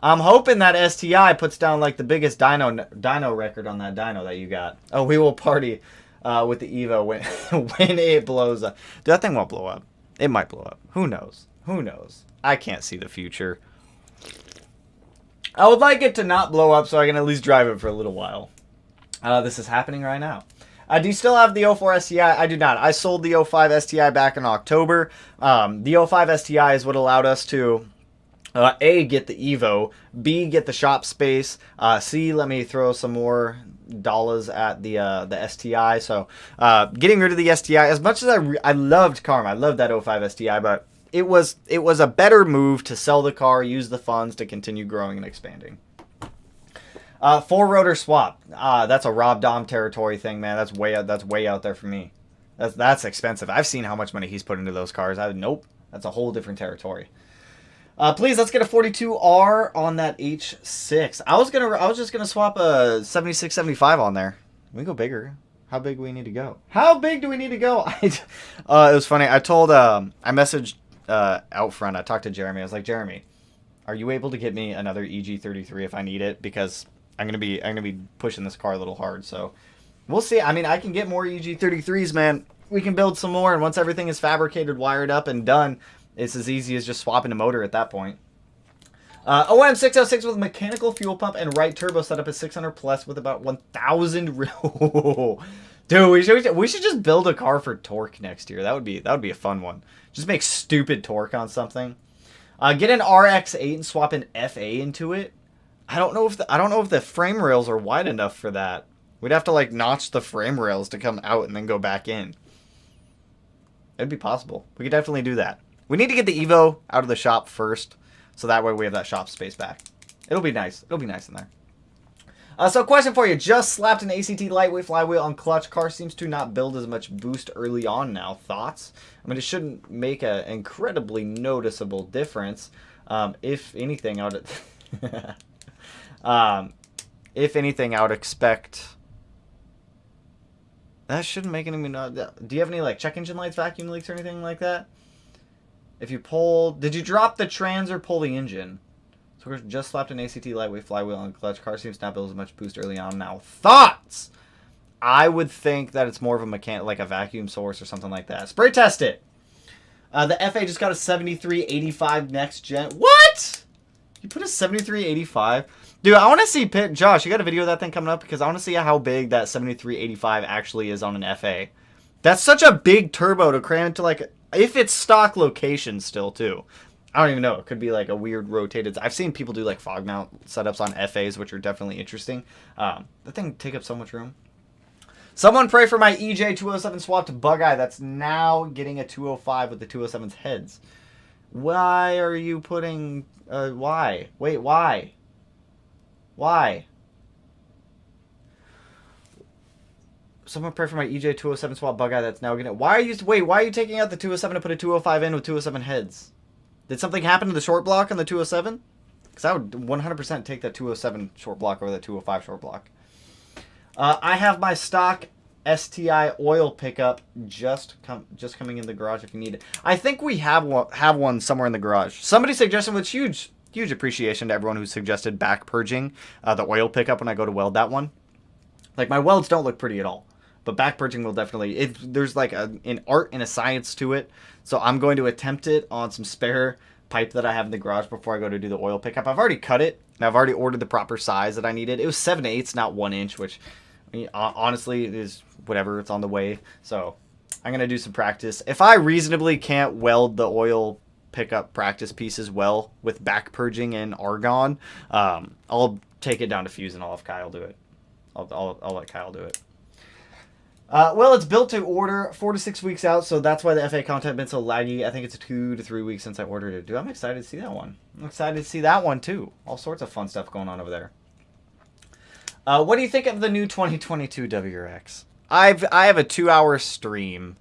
that STI puts down like the biggest dyno record on that dyno that you got. Oh, we will party with the Evo when it blows up. Dude, that thing won't blow up. It might blow up. Who knows? Who knows? I can't see the future. I would like it to not blow up so I can at least drive it for a little while. This is happening right now. Do you still have the 04 STI? I do not. I sold the 05 STI back in October. The 05 STI is what allowed us to A, get the Evo, B, get the shop space, C, let me throw some more dollars at the STI. So getting rid of the STI, as much as I loved Karma, I loved that 05 STI, but it was a better move to sell the car, use the funds to continue growing and expanding. 4-rotor swap. That's a Rob Dom territory thing, man. That's way out there for me. That's expensive. I've seen how much money he's put into those cars. Nope. That's a whole different territory. Please, let's get a 42R on that H6. I was just gonna swap a 7675 on there. We go bigger. How big do we need to go? How big do we need to go? It was funny. I messaged out front. I talked to Jeremy. I was like, Jeremy, are you able to get me another EG33 if I need it? Because I'm gonna be pushing this car a little hard. So we'll see. I mean, I can get more EG33s, man. We can build some more, and once everything is fabricated, wired up, and done, it's as easy as just swapping a motor at that point. OM606 with mechanical fuel pump and right turbo setup is 600 plus with about 1,000 real. Dude, we should just build a car for torque next year. That would be a fun one. Just make stupid torque on something. Get an RX8 and swap an FA into it. I don't know if the frame rails are wide enough for that. We'd have to like notch the frame rails to come out and then go back in. It'd be possible. We could definitely do that. We need to get the Evo out of the shop first, so that way we have that shop space back. It'll be nice. It'll be nice in there. So question for you. Just slapped an ACT lightweight flywheel on clutch. Car seems to not build as much boost early on now. Thoughts? I mean, it shouldn't make an incredibly noticeable difference. If anything, I would expect... That shouldn't make any... Do you have any like check engine lights, vacuum leaks, or anything like that? If you pull... Did you drop the trans or pull the engine? So we're just slapped an ACT lightweight flywheel on clutch. Car seems to not build as much boost early on now. Thoughts? I would think that it's more of a like a vacuum source or something like that. Spray test it. The FA just got a 7385 next gen. What? You put a 7385? Dude, I want to see Josh, you got a video of that thing coming up? Because I want to see how big that 7385 actually is on an FA. That's such a big turbo to cram into like... If it's stock location still, too. I don't even know. It could be like a weird rotated... I've seen people do like fog mount setups on FAs, which are definitely interesting. That thing take up so much room. Someone pray for my EJ207 swapped Bug-Eye that's now getting a 205 with the 207's heads. Why are you putting... why? Wait, why? Why? Someone pray for my EJ207 swap Bug-Eye that's now getting... Why are you taking out the 207 to put a 205 in with 207 heads? Did something happen to the short block on the 207? Because I would 100% take that 207 short block over that 205 short block. I have my stock STI oil pickup just coming in the garage if you need it. I think we have one somewhere in the garage. Somebody suggested, with huge appreciation to everyone who suggested back purging the oil pickup when I go to weld that one. Like, my welds don't look pretty at all. But back purging will definitely... There's like an art and a science to it. So I'm going to attempt it on some spare pipe that I have in the garage before I go to do the oil pickup. I've already cut it. And I've already ordered the proper size that I needed. It was 7/8, not 1 inch, which honestly is whatever. It's on the way. So I'm going to do some practice. If I reasonably can't weld the oil pickup practice pieces well with back purging and argon, I'll take it down to fuse and I'll have Kyle do it. I'll let Kyle do it. Well, it's built to order 4 to 6 weeks out, so that's why the FA content been so laggy. I think it's 2 to 3 weeks since I ordered it. Dude, I'm excited to see that one. I'm excited to see that one, too. All sorts of fun stuff going on over there. What do you think of the new 2022 WRX? I have a 2-hour stream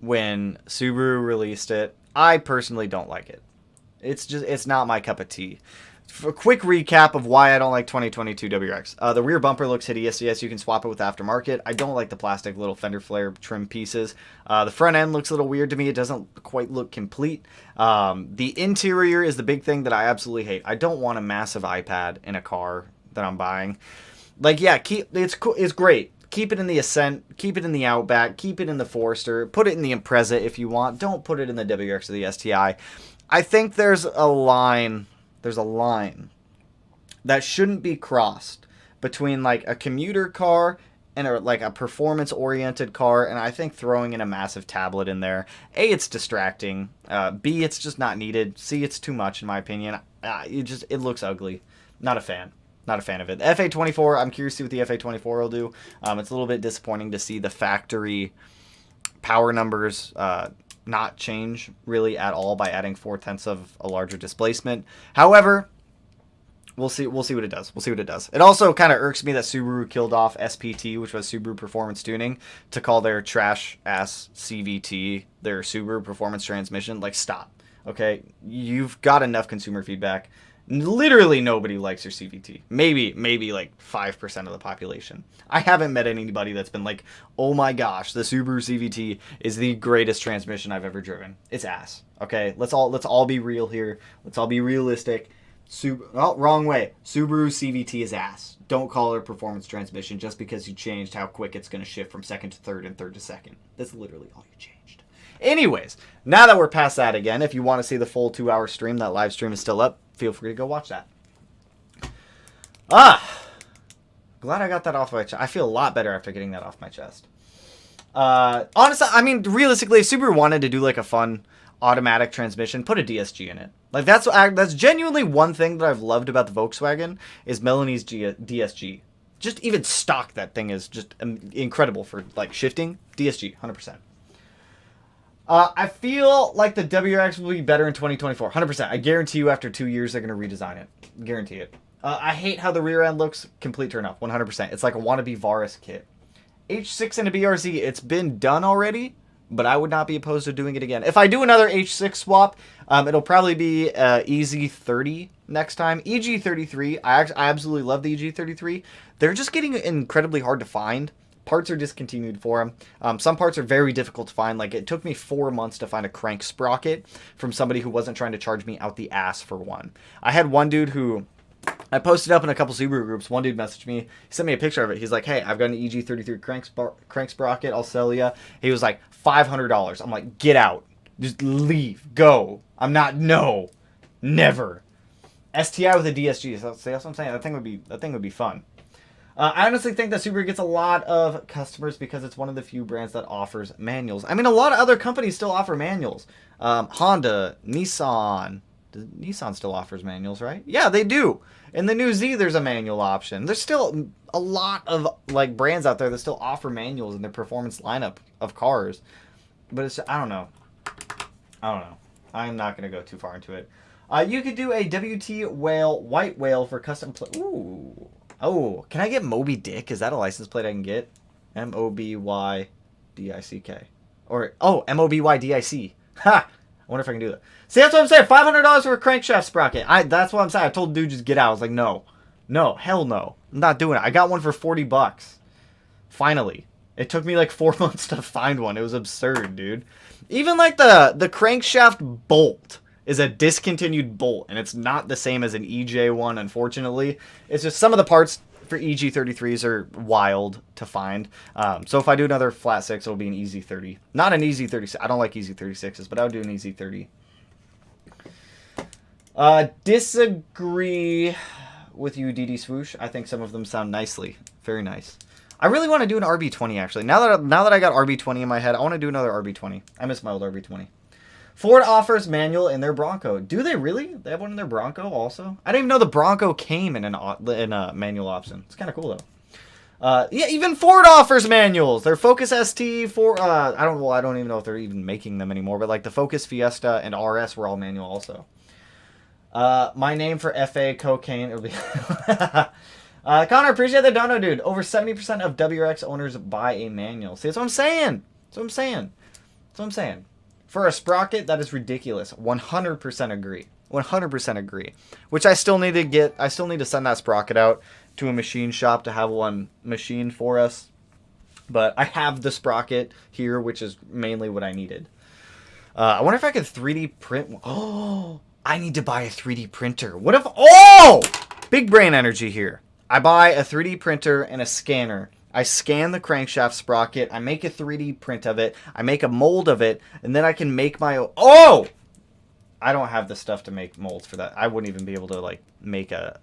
when Subaru released it. I personally don't like it. It's not my cup of tea. For a quick recap of why I don't like 2022 WRX. The rear bumper looks hideous. Yes, you can swap it with aftermarket. I don't like the plastic little fender flare trim pieces. The front end looks a little weird to me. It doesn't quite look complete. The interior is the big thing that I absolutely hate. I don't want a massive iPad in a car that I'm buying. Like, yeah, it's great. Keep it in the Ascent, keep it in the Outback, keep it in the Forester, put it in the Impreza if you want. Don't put it in the WRX or the STI. I think there's a line that shouldn't be crossed between like a commuter car and like a performance-oriented car, and I think throwing in a massive tablet in there, A, it's distracting, B, it's just not needed, C, it's too much in my opinion. It looks ugly. Not a fan. Not a fan of it. The FA24, I'm curious to see what the FA24 will do. It's a little bit disappointing to see the factory power numbers not change really at all by adding 0.4 of a larger displacement. However, we'll see what it does. We'll see what it does. It also kind of irks me that Subaru killed off SPT, which was Subaru Performance Tuning, to call their trash ass CVT their Subaru Performance Transmission. Like, stop. Okay, you've got enough consumer feedback. Literally nobody likes your CVT. Maybe like 5% of the population. I haven't met anybody that's been like, oh my gosh, the Subaru CVT is the greatest transmission I've ever driven. It's ass. Okay, let's all be real here. Let's all be realistic. Wrong way. Subaru CVT is ass. Don't call it a performance transmission just because you changed how quick it's going to shift from second to third and third to second. That's literally all you changed. Anyways, now that we're past that again, if you want to see the full 2-hour stream, that live stream is still up. Feel free to go watch that. Glad I got that off my chest. I feel a lot better after getting that off my chest. Honestly, I mean, realistically, if Subaru wanted to do like a fun automatic transmission, put a DSG in it. Like that's genuinely one thing that I've loved about the Volkswagen is Melanie's DSG. Just even stock, that thing is just incredible for like shifting. DSG, 100%. I feel like the WRX will be better in 2024. 100%. I guarantee you after 2 years they're going to redesign it. Guarantee it. I hate how the rear end looks. Complete turn off. 100%. It's like a wannabe Varis kit. H6 and a BRZ. It's been done already, but I would not be opposed to doing it again. If I do another H6 swap, it'll probably be EZ30 next time. EG33. I absolutely love the EG33. They're just getting incredibly hard to find. Parts are discontinued for them. Some parts are very difficult to find. Like, it took me 4 months to find a crank sprocket from somebody who wasn't trying to charge me out the ass for one. I had one dude who... I posted up in a couple Subaru groups. One dude messaged me. He sent me a picture of it. He's like, hey, I've got an EG33 crank sprocket. I'll sell you. He was like, $500. I'm like, get out. Just leave. Go. I'm not... No. Never. STI with a DSG. So, see, that's what I'm saying. That thing would be fun. I honestly think that Subaru gets a lot of customers because it's one of the few brands that offers manuals. I mean, a lot of other companies still offer manuals. Honda, Nissan. Nissan still offers manuals, right? Yeah, they do. In the new Z, there's a manual option. There's still a lot of like brands out there that still offer manuals in their performance lineup of cars. But it's, I don't know. I'm not going to go too far into it. You could do a WT Whale, White Whale for custom... Ooh. Oh, can I get Moby Dick? Is that a license plate I can get? M-O-B-Y-D-I-C-K. Or, oh, M-O-B-Y-D-I-C. Ha! I wonder if I can do that. See, that's what I'm saying. $500 for a crankshaft sprocket. That's what I'm saying. I told the dude just get out. I was like, no. No, hell no. I'm not doing it. I got one for $40. Finally. It took me like 4 months to find one. It was absurd, dude. Even like the crankshaft bolt is a discontinued bolt, and it's not the same as an EJ one, unfortunately. It's just some of the parts for EG33s are wild to find. So if I do another flat six, it'll be an EZ30. Not an EZ36. I don't like EZ36s, but I would do an EZ30. Disagree with you, DD Swoosh. I think some of them sound nicely. Very nice. I really want to do an RB20, actually. Now that I got RB20 in my head, I want to do another RB20. I miss my old RB20. Ford offers manual in their Bronco. Do they really? They have one in their Bronco also? I didn't even know the Bronco came in a manual option. It's kind of cool though. Yeah, even Ford offers manuals. Their Focus ST for I don't even know if they're even making them anymore. But like the Focus Fiesta and RS were all manual also. My name for FA cocaine. It'll be Connor, appreciate the dono, dude. Over 70% of WRX owners buy a manual. See, that's what I'm saying. For a sprocket, that is ridiculous. 100% agree. 100% agree. Which I still need to get. I still need to send that sprocket out to a machine shop to have one machined for us. But I have the sprocket here, which is mainly what I needed. I wonder if I could 3D print. Oh, I need to buy a 3D printer. What if... Oh! Big brain energy here. I buy a 3D printer and a scanner. I scan the crankshaft sprocket. I make a 3D print of it. I make a mold of it. And then I can make my own... Oh! I don't have the stuff to make molds for that. I wouldn't even be able to, like, make a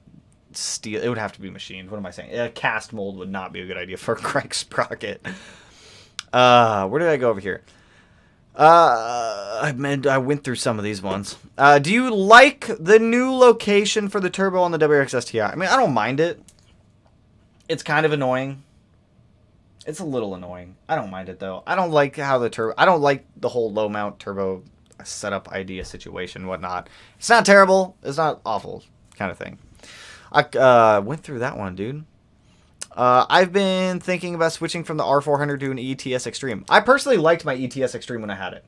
steel... It would have to be machined. What am I saying? A cast mold would not be a good idea for a crank sprocket. Where did I go over here? I went through some of these ones. Do you like the new location for the turbo on the WRX STI? I mean, I don't mind it. It's kind of annoying. It's a little annoying. I don't mind it, though. I don't like how the turbo... I don't like the whole low-mount turbo setup idea situation, whatnot. It's not terrible. It's not awful kind of thing. I went through that one, dude. I've been thinking about switching from the R400 to an ETS Extreme. I personally liked my ETS Extreme when I had it.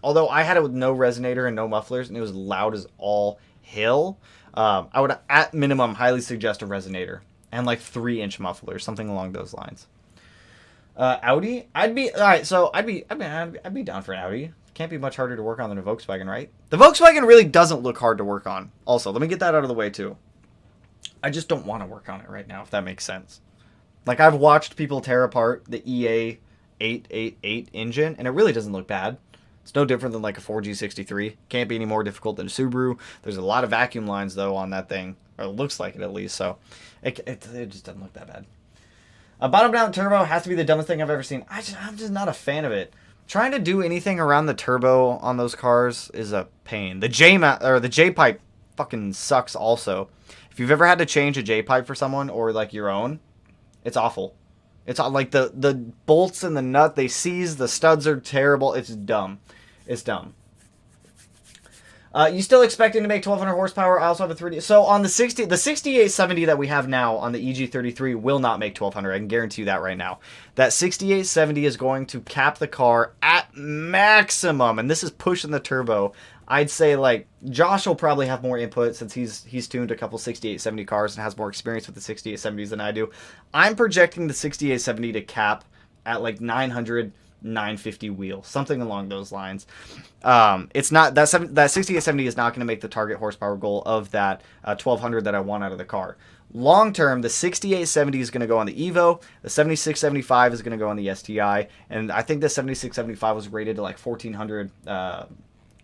Although I had it with no resonator and no mufflers, and it was loud as all hell. I would, at minimum, highly suggest a resonator and like 3-inch mufflers, something along those lines. Audi, I'd be down for an Audi. Can't be much harder to work on than a Volkswagen, right? The Volkswagen really doesn't look hard to work on. Also, let me get that out of the way too. I just don't want to work on it right now, if that makes sense. Like, I've watched people tear apart the EA888 engine, and it really doesn't look bad. It's no different than like a 4G63. Can't be any more difficult than a Subaru. There's a lot of vacuum lines, though, on that thing. Or it looks like it, at least, so it just doesn't look that bad. A bottom-down turbo has to be the dumbest thing I've ever seen. I'm just not a fan of it. Trying to do anything around the turbo on those cars is a pain. The J-pipe fucking sucks also. If you've ever had to change a J-pipe for someone or like your own, it's awful. It's like the bolts and the nut, they seize, the studs are terrible. It's dumb. It's dumb. You still expecting to make 1200 horsepower? I also have a 3D. So on the 6870 that we have now on the EG33 will not make 1200. I can guarantee you that right now. That 6870 is going to cap the car at maximum, and this is pushing the turbo. I'd say like Josh will probably have more input since he's tuned a couple 6870 cars and has more experience with the 6870s than I do. I'm projecting the 6870 to cap at like 900, 950 wheel, something along those lines. It's not that 6870 is not going to make the target horsepower goal of that 1200 that I want out of the car. Long term, the 6870 is going to go on the Evo, the 7675 is going to go on the STI, and I think the 7675 was rated to like 1400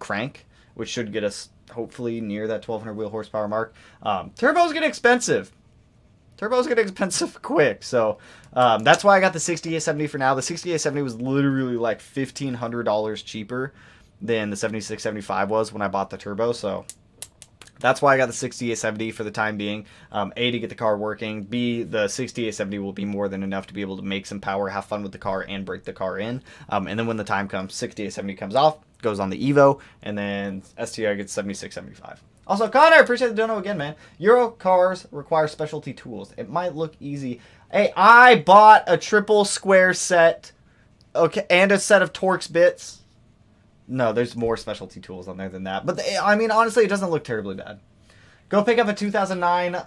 crank, which should get us hopefully near that 1200 wheel horsepower mark. Turbos get expensive. Turbos get expensive quick, so that's why I got the 6870 for now. The 6870 was literally like $1,500 cheaper than the 7675 was when I bought the turbo, so that's why I got the 6870 for the time being. A, to get the car working. B, the 6870 will be more than enough to be able to make some power, have fun with the car, and break the car in. And then when the time comes, 6870 comes off, goes on the Evo, and then STI gets 7675. Also, Connor, appreciate the dono again, man. Euro cars require specialty tools. It might look easy. Hey, I bought a triple square set, okay, and a set of Torx bits. No, there's more specialty tools on there than that. But, I mean, honestly, it doesn't look terribly bad. Go pick up a 2009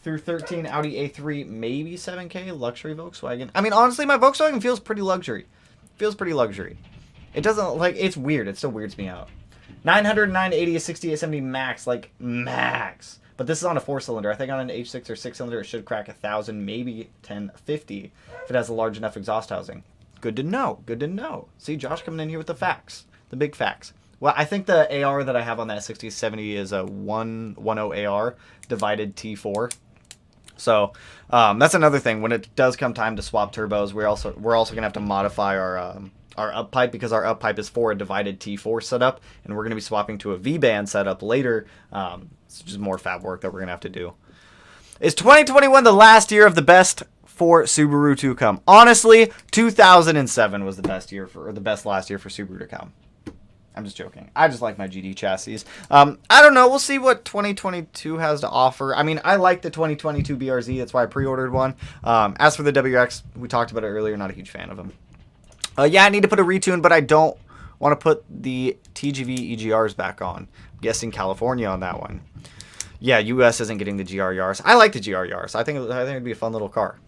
through 13 Audi A3, maybe 7K luxury Volkswagen. I mean, honestly, my Volkswagen feels pretty luxury. Feels pretty luxury. It doesn't, like, it's weird. It still weirds me out. 900, 980, a 6870 max, like, max. But this is on a 4-cylinder. I think on an H6 or 6-cylinder, it should crack 1,000, maybe 1050 if it has a large enough exhaust housing. Good to know. Good to know. See, Josh coming in here with the facts. The big facts. Well, I think the AR that I have on that 6070 is a 110 AR divided T4. So that's another thing. When it does come time to swap turbos, we're also gonna have to modify our up pipe because our up pipe is for a divided T4 setup, and we're gonna be swapping to a V-band setup later. It's just more fab work that we're gonna have to do. Is 2021 the last year of the best for Subaru to come? Honestly, 2007 was the best last year for Subaru to come. I'm just joking. I just like my GD chassis. I don't know. We'll see what 2022 has to offer. I mean, I like the 2022 BRZ. That's why I pre-ordered one. As for the WX, we talked about it earlier. Not a huge fan of them. Yeah, I need to put a retune, but I don't want to put the TGV EGRs back on. I'm guessing California on that one. Yeah, US isn't getting the GR Yaris. I like the GR Yaris. I think it'd be a fun little car.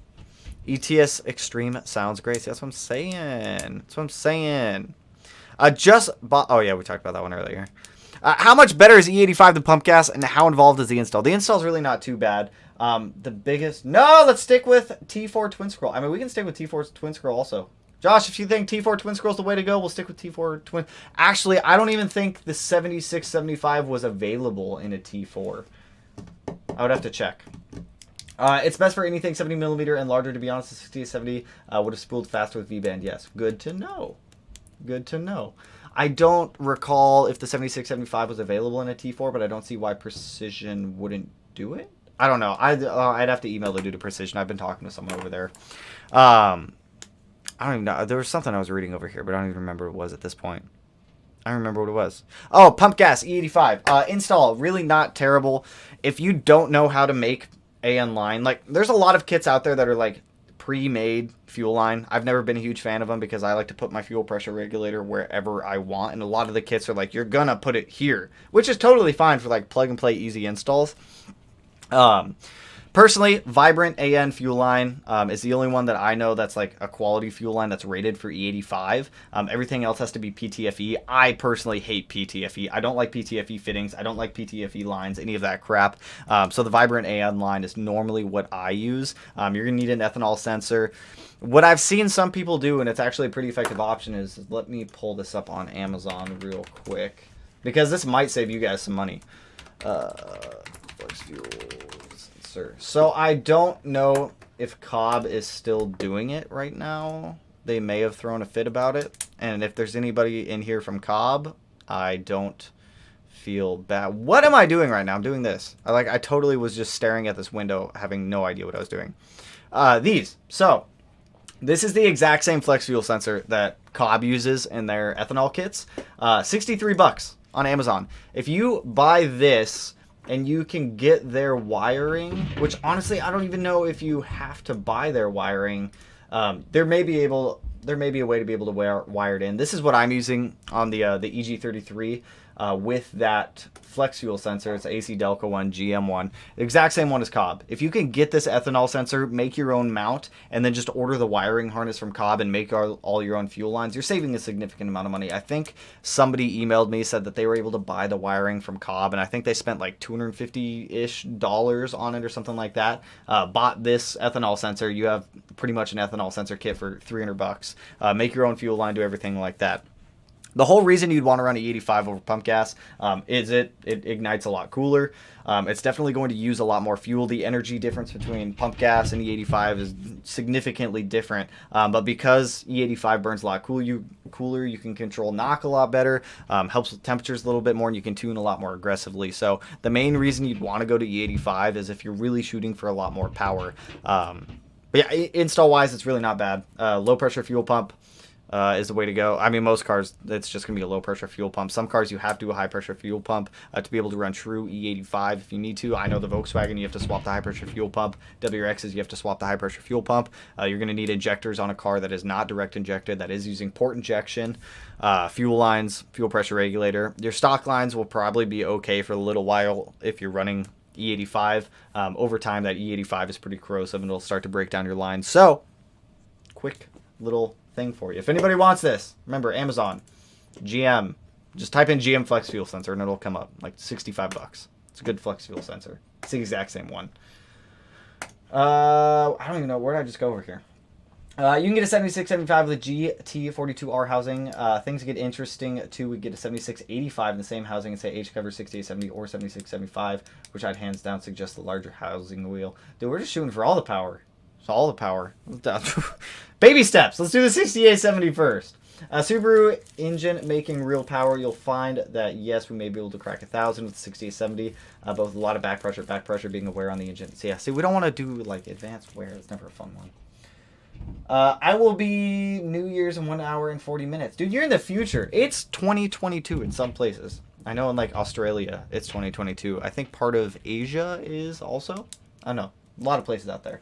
ETS Extreme sounds great. See, that's what I'm saying. That's what I'm saying. Just bought. Oh yeah, we talked about that one earlier. How much better is E85 than pump gas, and how involved is the install? The install is really not too bad. The biggest. No, let's stick with T4 twin scroll. I mean, we can stick with T4 twin scroll also. Josh, if you think T4 twin scroll is the way to go, we'll stick with T4 twin. Actually, I don't even think the 7675 was available in a T4. I would have to check. It's best for anything 70mm and larger, to be honest. The 6870 would have spooled faster with V-band. Yes, good to know. Good to know. I don't recall if the 7675 was available in a T4, but I don't see why Precision wouldn't do it. I don't know. I'd have to email the dude to Precision. I've been talking to someone over there. I don't even know. There was something I was reading over here, but I don't even remember what it was at this point. I don't remember what it was. Oh, pump gas, E85. Install, really not terrible. If you don't know how to make AN line, like, there's a lot of kits out there that are, like, pre-made fuel line. I've never been a huge fan of them because I like to put my fuel pressure regulator wherever I want. And a lot of the kits are like, you're going to put it here, which is totally fine for, like, plug-and-play easy installs. Personally, Vibrant AN fuel line is the only one that I know that's like a quality fuel line that's rated for E85. Everything else has to be PTFE. I personally hate PTFE. I don't like PTFE fittings. I don't like PTFE lines, any of that crap. So the Vibrant AN line is normally what I use. You're going to need an ethanol sensor. What I've seen some people do, and it's actually a pretty effective option, is let me pull this up on Amazon real quick, because this might save you guys some money. Flex fuel. So I don't know if Cobb is still doing it right now. They may have thrown a fit about it. And if there's anybody in here from Cobb, I don't feel bad. What am I doing right now? I'm doing this. I totally was just staring at this window, having no idea what I was doing. So this is the exact same flex fuel sensor that Cobb uses in their ethanol kits. $63 on Amazon. If you buy this, and you can get their wiring, which honestly I don't even know if you have to buy their wiring. There may be a way to be able to wire it in. This is what I'm using on the EG33 with that flex fuel sensor. It's AC Delco one, GM one, the exact same one as Cobb. If you can get this ethanol sensor, make your own mount, and then just order the wiring harness from Cobb and make all your own fuel lines, you're saving a significant amount of money. I think somebody emailed me, said that they were able to buy the wiring from Cobb, and I think they spent like $250-ish on it or something like that. Bought this ethanol sensor. You have pretty much an ethanol sensor kit for $300. Make your own fuel line, do everything like that. The whole reason you'd want to run E85 over pump gas is it ignites a lot cooler. It's definitely going to use a lot more fuel. The energy difference between pump gas and E85 is significantly different. But because E85 burns a lot cooler, you can control knock a lot better, helps with temperatures a little bit more, and you can tune a lot more aggressively. So the main reason you'd want to go to E85 is if you're really shooting for a lot more power. But yeah, install-wise, it's really not bad. Low-pressure fuel pump is the way to go. I mean, most cars, it's just going to be a low-pressure fuel pump. Some cars, you have to do a high-pressure fuel pump to be able to run true E85 if you need to. I know the Volkswagen, you have to swap the high-pressure fuel pump. WRXs, you have to swap the high-pressure fuel pump. You're going to need injectors on a car that is not direct injected, that is using port injection, fuel lines, fuel pressure regulator. Your stock lines will probably be okay for a little while if you're running E85. Over time, that E85 is pretty corrosive and it'll start to break down your lines. So, quick little thing for you. If anybody wants this, remember Amazon, GM, just type in GM flex fuel sensor and it'll come up like $65. It's a good flex fuel sensor. It's the exact same one. I don't even know, where did I just go over here? You can get a 7675 with a GT42R housing. Things get interesting too. We get a 7685 in the same housing and say H cover 6870 or 7675, which I'd hands down suggest the larger housing wheel. Dude, we're just shooting for all the power. It's all the power. Baby steps. Let's do the 6870 first. Subaru engine making real power. You'll find that, yes, we may be able to crack 1,000 with the 6870, but with a lot of back pressure being a wear on the engine. So, yeah, see, we don't want to do, like, advanced wear. It's never a fun one. I will be New Year's in 1 hour and 40 minutes. Dude, you're in the future. It's 2022 in some places. I know in like Australia, it's 2022. I think part of Asia is also. I don't know. A lot of places out there.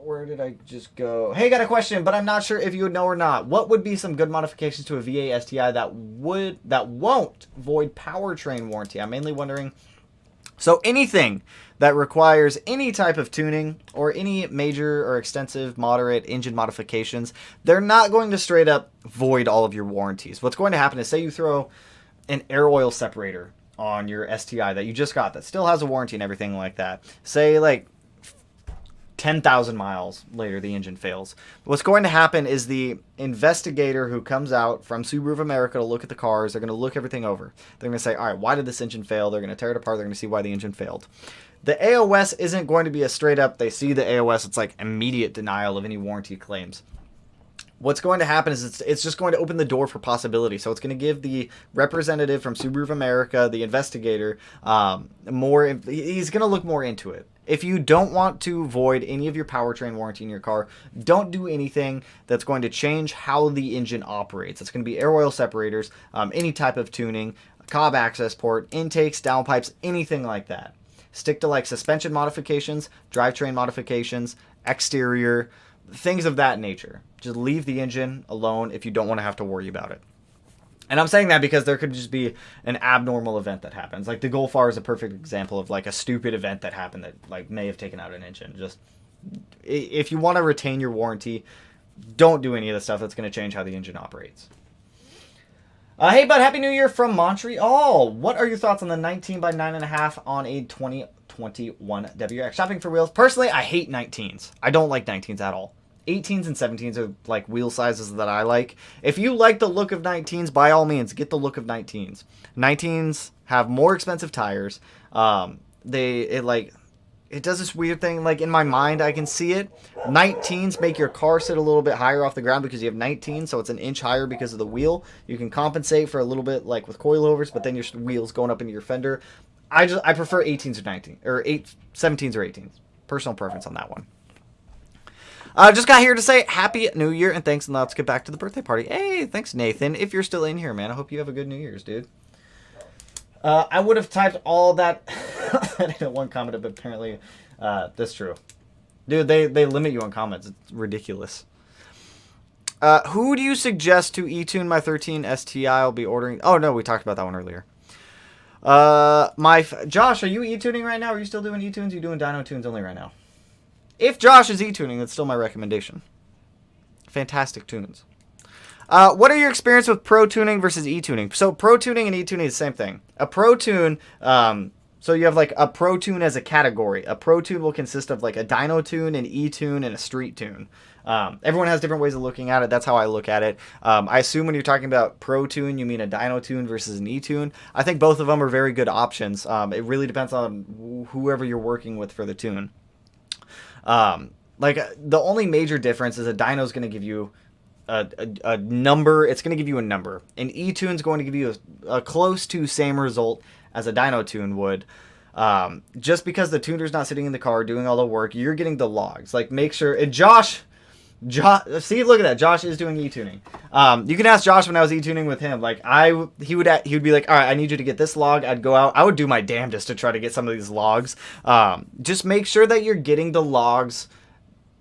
Where did I just go? Hey, got a question, but I'm not sure if you would know or not. What would be some good modifications to a V8 STI that won't void powertrain warranty? I'm mainly wondering. So anything that requires any type of tuning or any major or extensive moderate engine modifications, they're not going to straight up void all of your warranties. What's going to happen is, say you throw an air oil separator on your STI that you just got that still has a warranty and everything like that. Say like 10,000 miles later, the engine fails. What's going to happen is the investigator who comes out from Subaru of America to look at the cars, they're going to look everything over. They're going to say, all right, why did this engine fail? They're going to tear it apart. They're going to see why the engine failed. The AOS isn't going to be a straight up, they see the AOS, it's like immediate denial of any warranty claims. What's going to happen is it's just going to open the door for possibility. So it's going to give the representative from Subaru of America, the investigator, he's going to look more into it. If you don't want to void any of your powertrain warranty in your car, don't do anything that's going to change how the engine operates. It's going to be air oil separators, any type of tuning, Cobb access port, intakes, downpipes, anything like that. Stick to like suspension modifications, drivetrain modifications, exterior, things of that nature. Just leave the engine alone if you don't want to have to worry about it. And I'm saying that because there could just be an abnormal event that happens. Like the Golf R is a perfect example of like a stupid event that happened that like may have taken out an engine. Just if you want to retain your warranty, don't do any of the stuff that's going to change how the engine operates. Hey bud, Happy New Year from Montreal. What are your thoughts on the 19 by 9.5 on a 2021 WRX? Shopping for wheels. Personally, I hate 19s. I don't like 19s at all. 18s and 17s are like wheel sizes that I like. If you like the look of 19s, by all means, get the look of 19s. 19s have more expensive tires. It does this weird thing. Like in my mind, I can see it. 19s make your car sit a little bit higher off the ground because you have 19, so it's an inch higher because of the wheel. You can compensate for a little bit like with coilovers, but then your wheels going up into your fender. I prefer 18s or 19 or 17s or 18s. Personal preference on that one. Just got here to say Happy New Year and thanks, and let's get back to the birthday party. Hey, thanks, Nathan. If you're still in here, man, I hope you have a good New Year's, dude. I would have typed all that in one comment, but apparently that's true. Dude, they limit you on comments. It's ridiculous. Who do you suggest to e-tune my 13 STI? I'll be ordering. Oh, no, we talked about that one earlier. Josh, are you e-tuning right now? Are you still doing e-tunes? Are you doing dyno tunes only right now? If Josh is e-tuning, that's still my recommendation. Fantastic tunes. What are your experience with pro tuning versus e-tuning? So pro tuning and e-tuning is the same thing. A pro tune, so you have like a pro tune as a category. A pro tune will consist of like a dyno tune, an e-tune, and a street tune. Everyone has different ways of looking at it. That's how I look at it. I assume when you're talking about pro tune, you mean a dyno tune versus an e-tune. I think both of them are very good options. It really depends on whoever you're working with for the tune. Like the only major difference is a dyno is going to give you a number. It's going to give you a number. An e-tune is going to give you a close to same result as a dyno tune would. Just because the tuner's not sitting in the car doing all the work, you're getting the logs. Like make sure. And Josh, see, look at that. Josh is doing e-tuning. You can ask Josh when I was e-tuning with him. Like he would be like, all right, I need you to get this log. I'd go out. I would do my damnedest to try to get some of these logs. Just make sure that you're getting the logs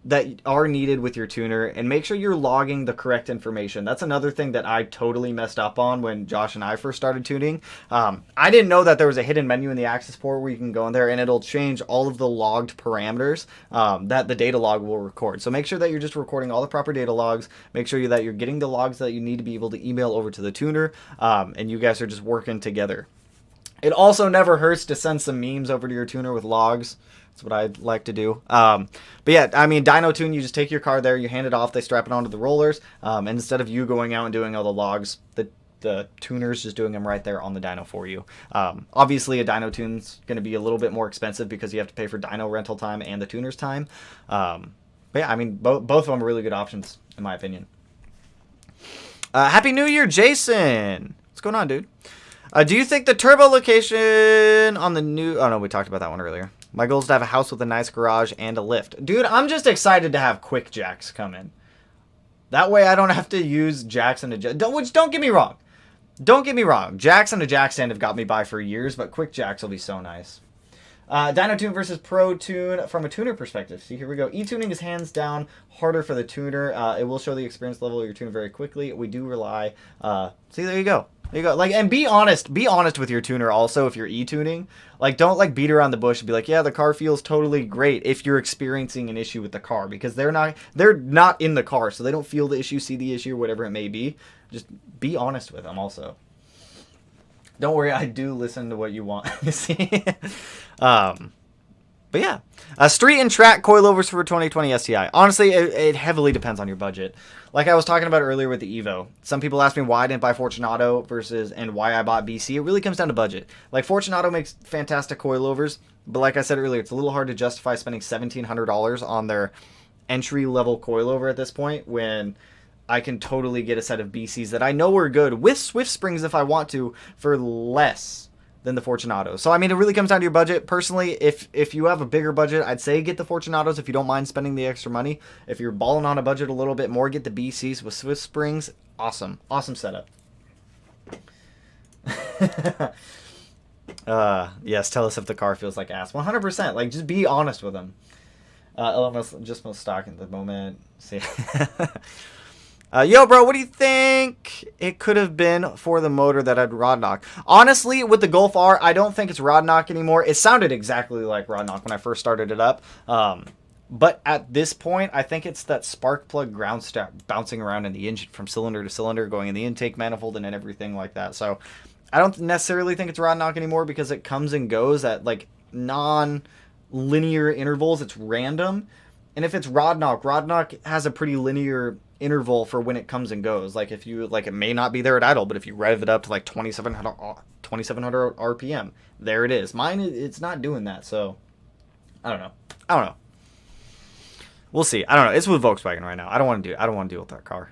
that are needed with your tuner and make sure you're logging the correct information. That's another thing that I totally messed up on when Josh and I first started tuning. I didn't know that there was a hidden menu in the access port where you can go in there and it'll change all of the logged parameters that the data log will record. So make sure that you're just recording all the proper data logs. Make sure that you're getting the logs that you need to be able to email over to the tuner, and you guys are just working together. It also never hurts to send some memes over to your tuner with logs. That's what I'd like to do. But yeah, I mean, dyno tune, you just take your car there, you hand it off, they strap it onto the rollers, and instead of you going out and doing all the logs, the tuner's just doing them right there on the dyno for you. Obviously, a dyno tune's going to be a little bit more expensive because you have to pay for dyno rental time and the tuner's time. But yeah, I mean, both of them are really good options, in my opinion. Happy New Year, Jason! What's going on, dude? Do you think the turbo location on the new... Oh, no, we talked about that one earlier. My goal is to have a house with a nice garage and a lift. Dude, I'm just excited to have quick jacks come in. That way I don't have to use jacks and a jack. Which, don't get me wrong. Don't get me wrong. Jacks and a jack stand have got me by for years, but quick jacks will be so nice. Dyno Tune versus Pro Tune from a tuner perspective. See, here we go. E-tuning is hands down harder for the tuner. It will show the experience level of your tuner very quickly. We do rely. See, there you go. There you go. Like, and be honest. Be honest with your tuner also if you're e-tuning. Like, don't like beat around the bush and be like, yeah, the car feels totally great if you're experiencing an issue with the car, because they're not in the car, so they don't feel the issue, see the issue, or whatever it may be. Just be honest with them also. Don't worry, I do listen to what you want to see. But yeah, street and track coilovers for 2020 STI. Honestly, it heavily depends on your budget. Like I was talking about earlier with the Evo. Some people ask me why I didn't buy Fortunato and why I bought BC. It really comes down to budget. Like Fortunato makes fantastic coilovers, but like I said earlier, it's a little hard to justify spending $1,700 on their entry-level coilover at this point when I can totally get a set of BCs that I know are good with Swift springs if I want to for less than the Fortunato. So, I mean, it really comes down to your budget. Personally, if you have a bigger budget, I'd say get the Fortunatos if you don't mind spending the extra money. If you're balling on a budget a little bit more, get the BCs with Swift springs. Awesome. Awesome setup. Yes, tell us if the car feels like ass. 100%. Like, just be honest with them. LMS just most stock at the moment. See. Yo, bro, what do you think it could have been for the motor that had rod knock? Honestly, with the Golf R, I don't think it's rod knock anymore. It sounded exactly like rod knock when I first started it up. But at this point, I think it's that spark plug ground strap bouncing around in the engine from cylinder to cylinder, going in the intake manifold and everything like that. So I don't necessarily think it's rod knock anymore because it comes and goes at like non-linear intervals. It's random. And if it's rod knock has a pretty linear interval for when it comes and goes. Like if you it may not be there at idle, but if you rev it up to like 2700 RPM, there it is. Mine, it's not doing that. So I don't know. We'll see. I don't know. It's with Volkswagen right now. I don't want to deal with that car.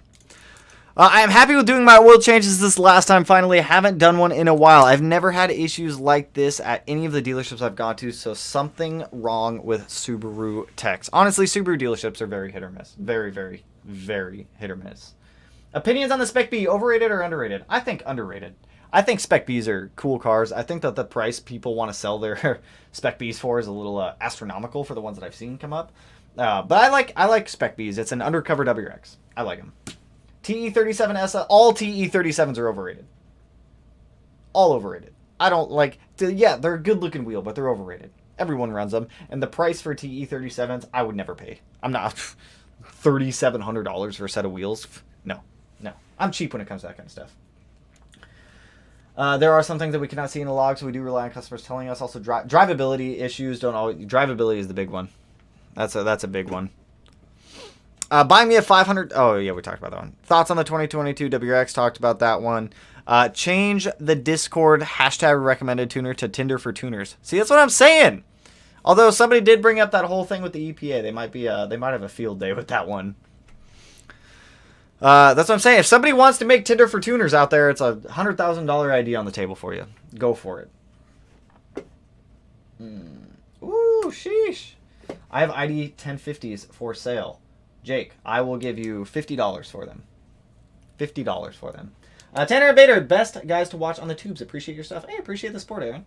I am happy with doing my oil changes this last time. Finally, I haven't done one in a while. I've never had issues like this at any of the dealerships I've gone to, so something wrong with Subaru techs. Honestly, Subaru dealerships are very hit or miss. Very, very, very hit or miss. Opinions on the Spec B, overrated or underrated? I think underrated. I think Spec Bs are cool cars. I think that the price people want to sell their Spec Bs for is a little astronomical for the ones that I've seen come up. But I like Spec Bs. It's an undercover WRX. I like them. TE37S, all TE37s are overrated. All overrated. I don't like, yeah, they're a good looking wheel, but they're overrated. Everyone runs them. And the price for TE37s, I would never pay. I'm not $3,700 for a set of wheels. No. I'm cheap when it comes to that kind of stuff. There are some things that we cannot see in the log, so we do rely on customers telling us. Also, drivability issues don't always, drivability is the big one. That's a big one. Buy me a 500. Oh, yeah, we talked about that one. Thoughts on the 2022 WRX? Talked about that one. Change the Discord hashtag recommended tuner to Tinder for tuners. See, that's what I'm saying. Although somebody did bring up that whole thing with the EPA. They might have a field day with that one. That's what I'm saying. If somebody wants to make Tinder for tuners out there, it's a $100,000 idea on the table for you. Go for it. Ooh, sheesh. I have ID 1050s for sale. Jake, I will give you $50 for them. $50 for them. Tanner Bader, best guys to watch on the tubes. Appreciate your stuff. Hey, appreciate the support, Aaron.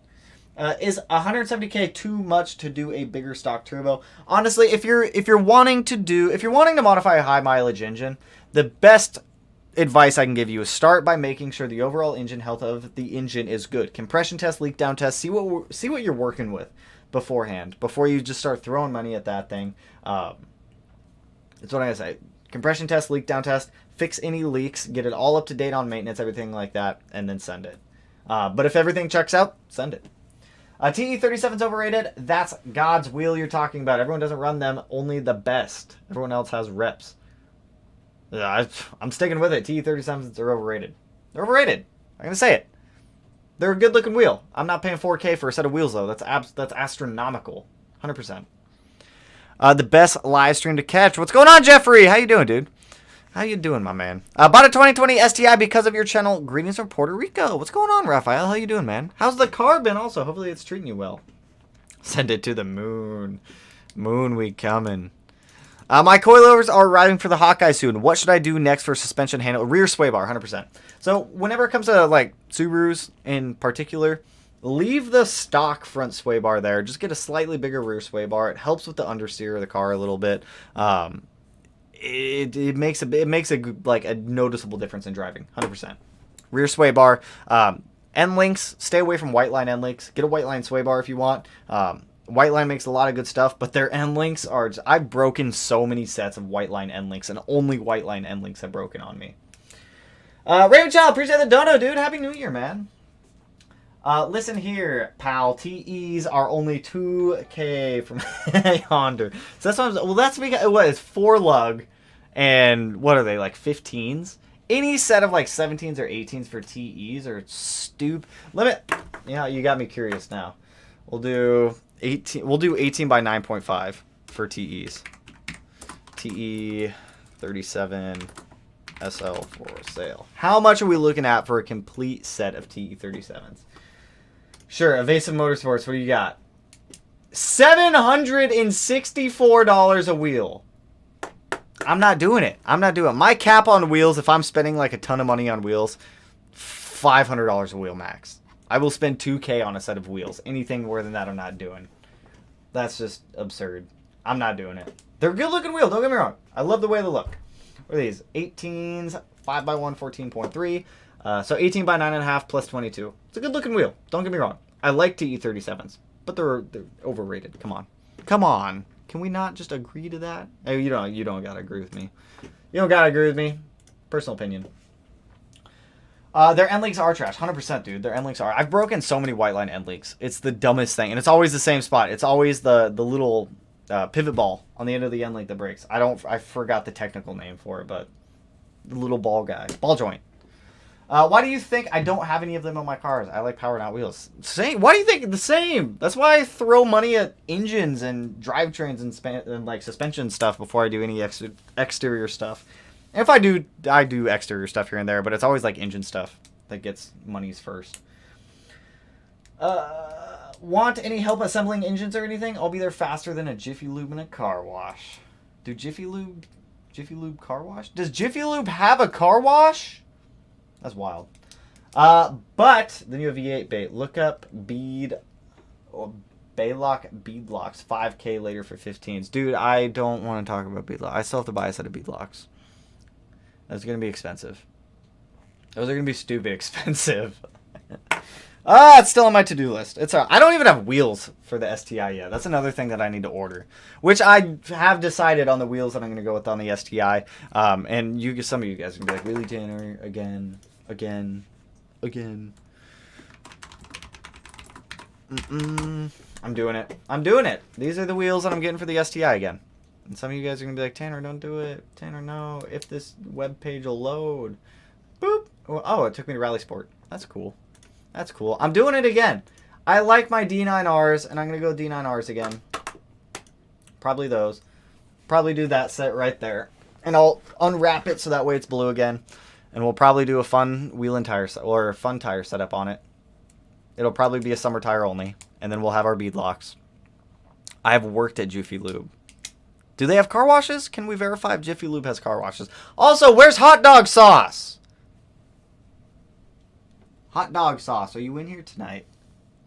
Is 170K too much to do a bigger stock turbo? Honestly, if you're wanting to modify a high mileage engine, the best advice I can give you is start by making sure the overall engine health of the engine is good. Compression test, leak down test. See what you're working with beforehand before you just start throwing money at that thing. That's what I gotta say. Compression test, leak down test, fix any leaks, get it all up to date on maintenance, everything like that, and then send it. But if everything checks out, send it. TE37's overrated. That's God's wheel you're talking about. Everyone doesn't run them, only the best. Everyone else has reps. Yeah, I'm sticking with it. TE37s are overrated. They're overrated. I'm gonna say it. They're a good looking wheel. I'm not paying $4K for a set of wheels though. That's astronomical. 100%. The best live stream to catch. What's going on, Jeffrey? How you doing, dude? How you doing, my man? Bought a 2020 STI because of your channel. Greetings from Puerto Rico. What's going on, Raphael? How you doing, man? How's the car been also? Hopefully it's treating you well. Send it to the moon. Moon, we coming. My coilovers are arriving for the Hawkeye soon. What should I do next for suspension handle? Rear sway bar, 100%. So whenever it comes to like Subarus in particular, leave the stock front sway bar there. Just get a slightly bigger rear sway bar. It helps with the understeer of the car a little bit. It makes a noticeable difference in driving, 100%. Rear sway bar. End links. Stay away from white line end links. Get a white line sway bar if you want. White line makes a lot of good stuff, but their end links are... I've broken so many sets of white line end links, and only white line end links have broken on me. Raven Child, appreciate the dono, dude. Happy New Year, man. Listen here, pal. TEs are only 2K from Honda. So that's what well, that's because... What, it's 4 lug, and what are they, like 15s? Any set of like 17s or 18s for TEs are stupid. Limit... Yeah, you got me curious now. We'll do 18. We'll do 18 by 9.5 for TEs. TE 37 SL for sale. How much are we looking at for a complete set of TE 37s? Sure, Evasive Motorsports. What do you got? $764 a wheel. I'm not doing it. I'm not doing it. My cap on wheels, if I'm spending like a ton of money on wheels, $500 a wheel max. I will spend $2K on a set of wheels. Anything more than that, I'm not doing. That's just absurd. I'm not doing it. They're good-looking wheels. Don't get me wrong. I love the way they look. What are these? 18s, 5x1, 14.3. So 18 by 9.5 plus 22. It's a good-looking wheel. Don't get me wrong. I like TE37s, but they're overrated. Come on. Come on. Can we not just agree to that? Oh, you don't gotta agree with me. You don't gotta agree with me. Personal opinion. Their end links are trash. 100%, dude. Their end links are. I've broken so many white line end links. It's the dumbest thing. And it's always the same spot. It's always the little pivot ball on the end of the end link that breaks. I forgot the technical name for it, but the little ball guy. Ball joint. Why do you think I don't have any of them on my cars? I like powered out wheels. Same. Why do you think the same? That's why I throw money at engines and drivetrains and like suspension stuff before I do any exterior stuff. And if I do exterior stuff here and there, but it's always like engine stuff that gets monies first. Want any help assembling engines or anything? I'll be there faster than a Jiffy Lube and a car wash. Do Jiffy Lube car wash? Does Jiffy Lube have a car wash? That's wild. But the new V8 bait. Look up Baylock beadlocks 5K later for 15s. Dude, I don't want to talk about beadlocks. I still have to buy a set of beadlocks. That's going to be expensive. Those are going to be stupid expensive. It's still on my to-do list. I don't even have wheels for the STI yet. That's another thing that I need to order. Which I have decided on the wheels that I'm going to go with on the STI. And some of you guys are going to be like, really, Tanner? Again. I'm doing it. These are the wheels that I'm getting for the STI again. And some of you guys are going to be like, Tanner, don't do it. Tanner, no. If this web page will load. Boop. Oh, it took me to Rally Sport. That's cool. That's cool. I'm doing it again. I like my D9Rs, and I'm going to go D9Rs again. Probably those. Probably do that set right there. And I'll unwrap it so that way it's blue again. And we'll probably do a fun wheel and tire set, or a fun tire setup on it. It'll probably be a summer tire only. And then we'll have our bead locks. I have worked at Jiffy Lube. Do they have car washes? Can we verify if Jiffy Lube has car washes? Also, where's hot dog sauce? Hot dog sauce, are you in here tonight?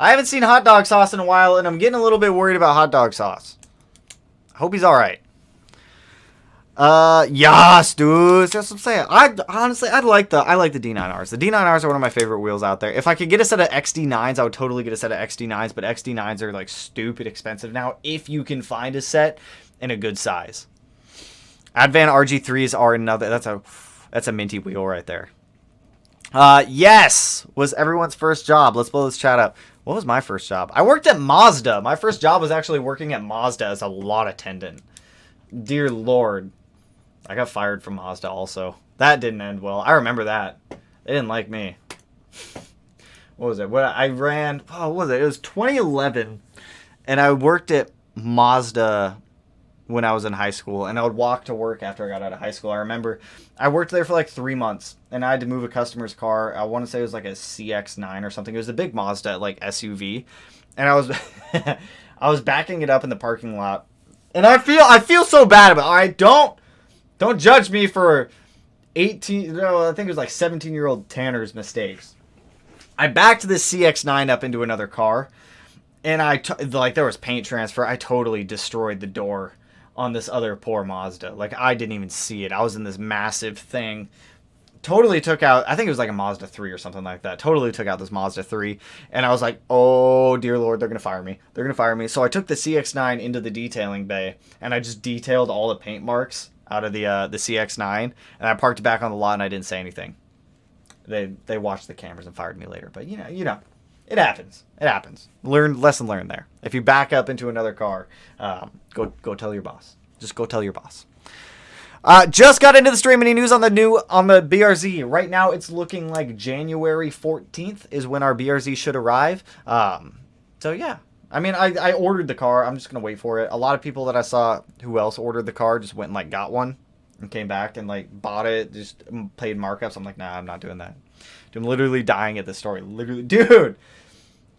I haven't seen hot dog sauce in a while, and I'm getting a little bit worried about hot dog sauce. I hope he's alright. Yes, dude. That's what I'm saying. I like the D9Rs. The D9Rs are one of my favorite wheels out there. If I could get a set of XD9s, I would totally get a set of XD9s, but XD9s are like stupid expensive now if you can find a set in a good size. Advan RG3s are another. That's a minty wheel right there. Yes, was everyone's first job. Let's blow this chat up. What was my first job? I worked at Mazda. My first job was actually working at Mazda as a lot attendant. Dear Lord. I got fired from Mazda also. That didn't end well. I remember that. They didn't like me. What was it? What was it? It was 2011. And I worked at Mazda when I was in high school. And I would walk to work after I got out of high school. I remember I worked there for like 3 months. And I had to move a customer's car. I want to say it was like a CX-9 or something. It was a big Mazda, like SUV. And I was I was backing it up in the parking lot. And I feel so bad about it. All right, don't judge me for 18, no, I think it was like 17-year-old Tanner's mistakes. I backed this CX-9 up into another car, and like there was paint transfer. I totally destroyed the door on this other poor Mazda. Like I didn't even see it. I was in this massive thing. Totally took out, I think it was like a Mazda 3 or something like that. Totally took out this Mazda 3. And I was like, oh, dear Lord, they're going to fire me. They're going to fire me. So I took the CX-9 into the detailing bay, and I just detailed all the paint marks out of the CX-9. And I parked it back on the lot, and I didn't say anything. They watched the cameras and fired me later. But, you know, it happens. It happens. Lesson learned there. If you back up into another car, go tell your boss. Just go tell your boss. Just got into the streaming news on the BRZ. Right now, it's looking like January 14th is when our BRZ should arrive. So yeah, I mean, I ordered the car. I'm just gonna wait for it. A lot of people that I saw who else ordered the car just went and like got one and came back and like bought it, just paid markups. I'm like, nah, I'm not doing that. Dude, I'm literally dying at this story. Literally, dude.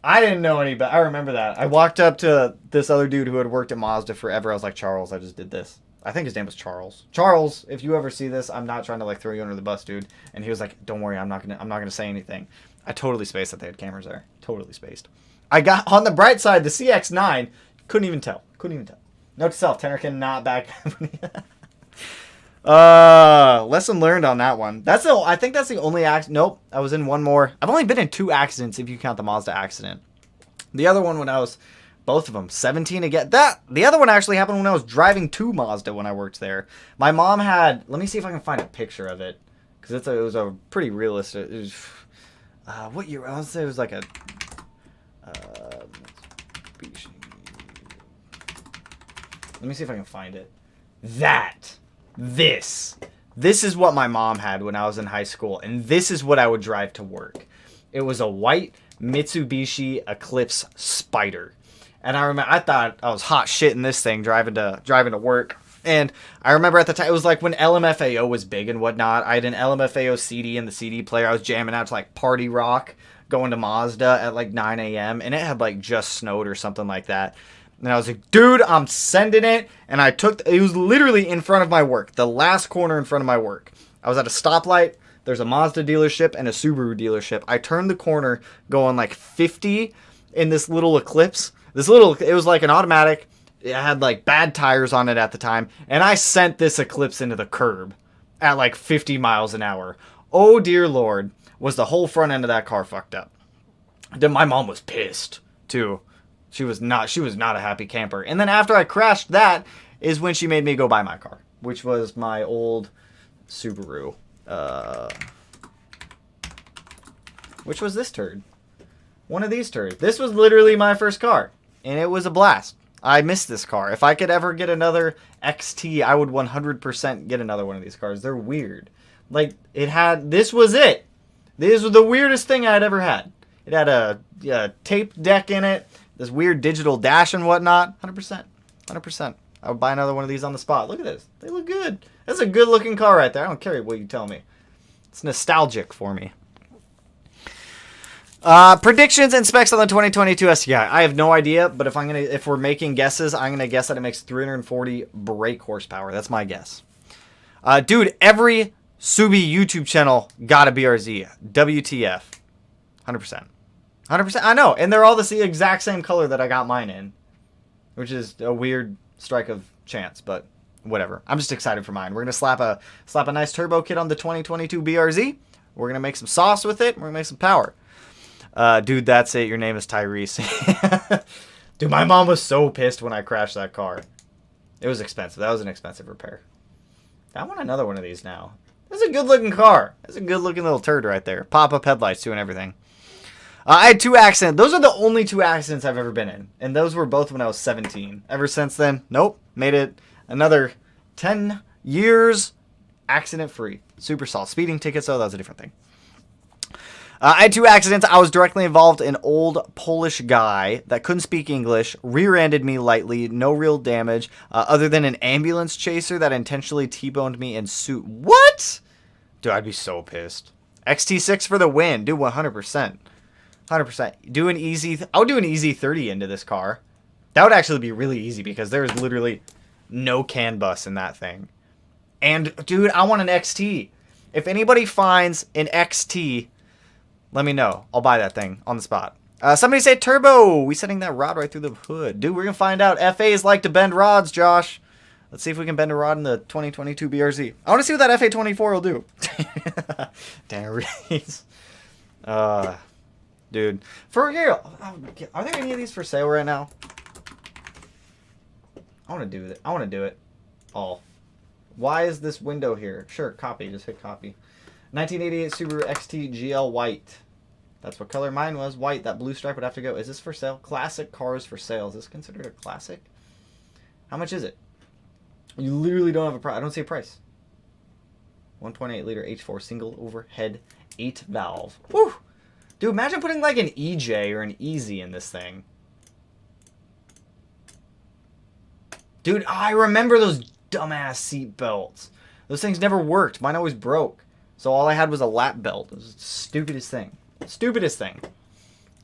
I didn't know any better. I remember that. I walked up to this other dude who had worked at Mazda forever. I was like, Charles, I just did this. I think his name was Charles. Charles, if you ever see this, I'm not trying to like throw you under the bus, dude. And he was like, "Don't worry, I'm not gonna say anything." I totally spaced that they had cameras there. Totally spaced. I got on the bright side, the CX-9, couldn't even tell. Note to self, Tanner cannot back. Lesson learned on that one. I think that's the only accident. Nope, I was in one more. I've only been in 2 accidents if you count the Mazda accident. The other one when I was both of them 17 again. The other one actually happened when I was driving to Mazda when I worked there. My mom had, let me see if I can find a picture of it, because it was a pretty realistic. It was, what year? I would say it was like a. Let me see if I can find it. This is what my mom had when I was in high school, and this is what I would drive to work. It was a white Mitsubishi Eclipse Spider. And I remember, I thought I was hot shit in this thing driving to work. And I remember at the time, it was like when LMFAO was big and whatnot. I had an LMFAO CD in the CD player. I was jamming out to like Party Rock, going to Mazda at like 9 a.m. And it had like just snowed or something like that. And I was like, dude, I'm sending it. And it was literally in front of my work, the last corner in front of my work. I was at a stoplight. There's a Mazda dealership and a Subaru dealership. I turned the corner going like 50 in this little Eclipse. It was like an automatic. It had like bad tires on it at the time. And I sent this Eclipse into the curb at like 50 miles an hour. Oh dear Lord, was the whole front end of that car fucked up. Then my mom was pissed too. She was not a happy camper. And then after I crashed that is when she made me go buy my car, which was my old Subaru. Which was this turd. One of these turds. This was literally my first car. And it was a blast. I missed this car. If I could ever get another XT, I would 100% get another one of these cars. They're weird. Like, this was it. This was the weirdest thing I had ever had. It had a taped deck in it, this weird digital dash and whatnot. 100%. 100%. I would buy another one of these on the spot. Look at this. They look good. That's a good looking car right there. I don't care what you tell me. It's nostalgic for me. Predictions and specs on the 2022 STI. I have no idea, but if we're making guesses, I'm gonna guess that it makes 340 brake horsepower. That's my guess. Dude, every Subi YouTube channel got a BRZ. WTF. 100%. 100%. I know, and they're all the exact same color that I got mine in, which is a weird strike of chance, but whatever. I'm just excited for mine. We're gonna slap a nice turbo kit on the 2022 BRZ. We're gonna make some sauce with it. We're gonna make some power. Dude, that's it. Your name is Tyrese. Dude, my mom was so pissed when I crashed that car. It was expensive. That was an expensive repair. I want another one of these now. That's a good-looking car. That's a good-looking little turd right there. Pop-up headlights, too, and everything. I had 2 accidents. Those are the only 2 accidents I've ever been in. And those were both when I was 17. Ever since then, nope. Made it another 10 years accident-free. Super solid. Speeding tickets, though, that was a different thing. I had 2 accidents. I was directly involved. An old Polish guy that couldn't speak English rear-ended me lightly. No real damage, other than an ambulance chaser that intentionally T-boned me in suit. What? Dude, I'd be so pissed. XT6 for the win. Dude, 100%. 100%. I would do an easy 30 into this car. That would actually be really easy because there's literally no CAN bus in that thing. And, dude, I want an XT. If anybody finds an XT, let me know. I'll buy that thing on the spot. Somebody say turbo. We setting that rod right through the hood. Dude, we're going to find out. FAs like to bend rods, Josh. Let's see if we can bend a rod in the 2022 BRZ. I want to see what that FA24 will do. Damn, Reese. Dude. For real. Are there any of these for sale right now? I want to do it. I want to do it. All. Why is this window here? Sure, copy. Just hit copy. 1988 Subaru XT GL white. That's what color mine was. White. That blue stripe would have to go. Is this for sale? Classic cars for sale. Is this considered a classic? How much is it? You literally don't have a price. I don't see a price. 1.8 liter H4 single overhead 8 valve. Woo! Dude, imagine putting like an EJ or an Easy in this thing. Dude, I remember those dumbass seat belts. Those things never worked. Mine always broke. So all I had was a lap belt. It was the stupidest thing. Stupidest thing.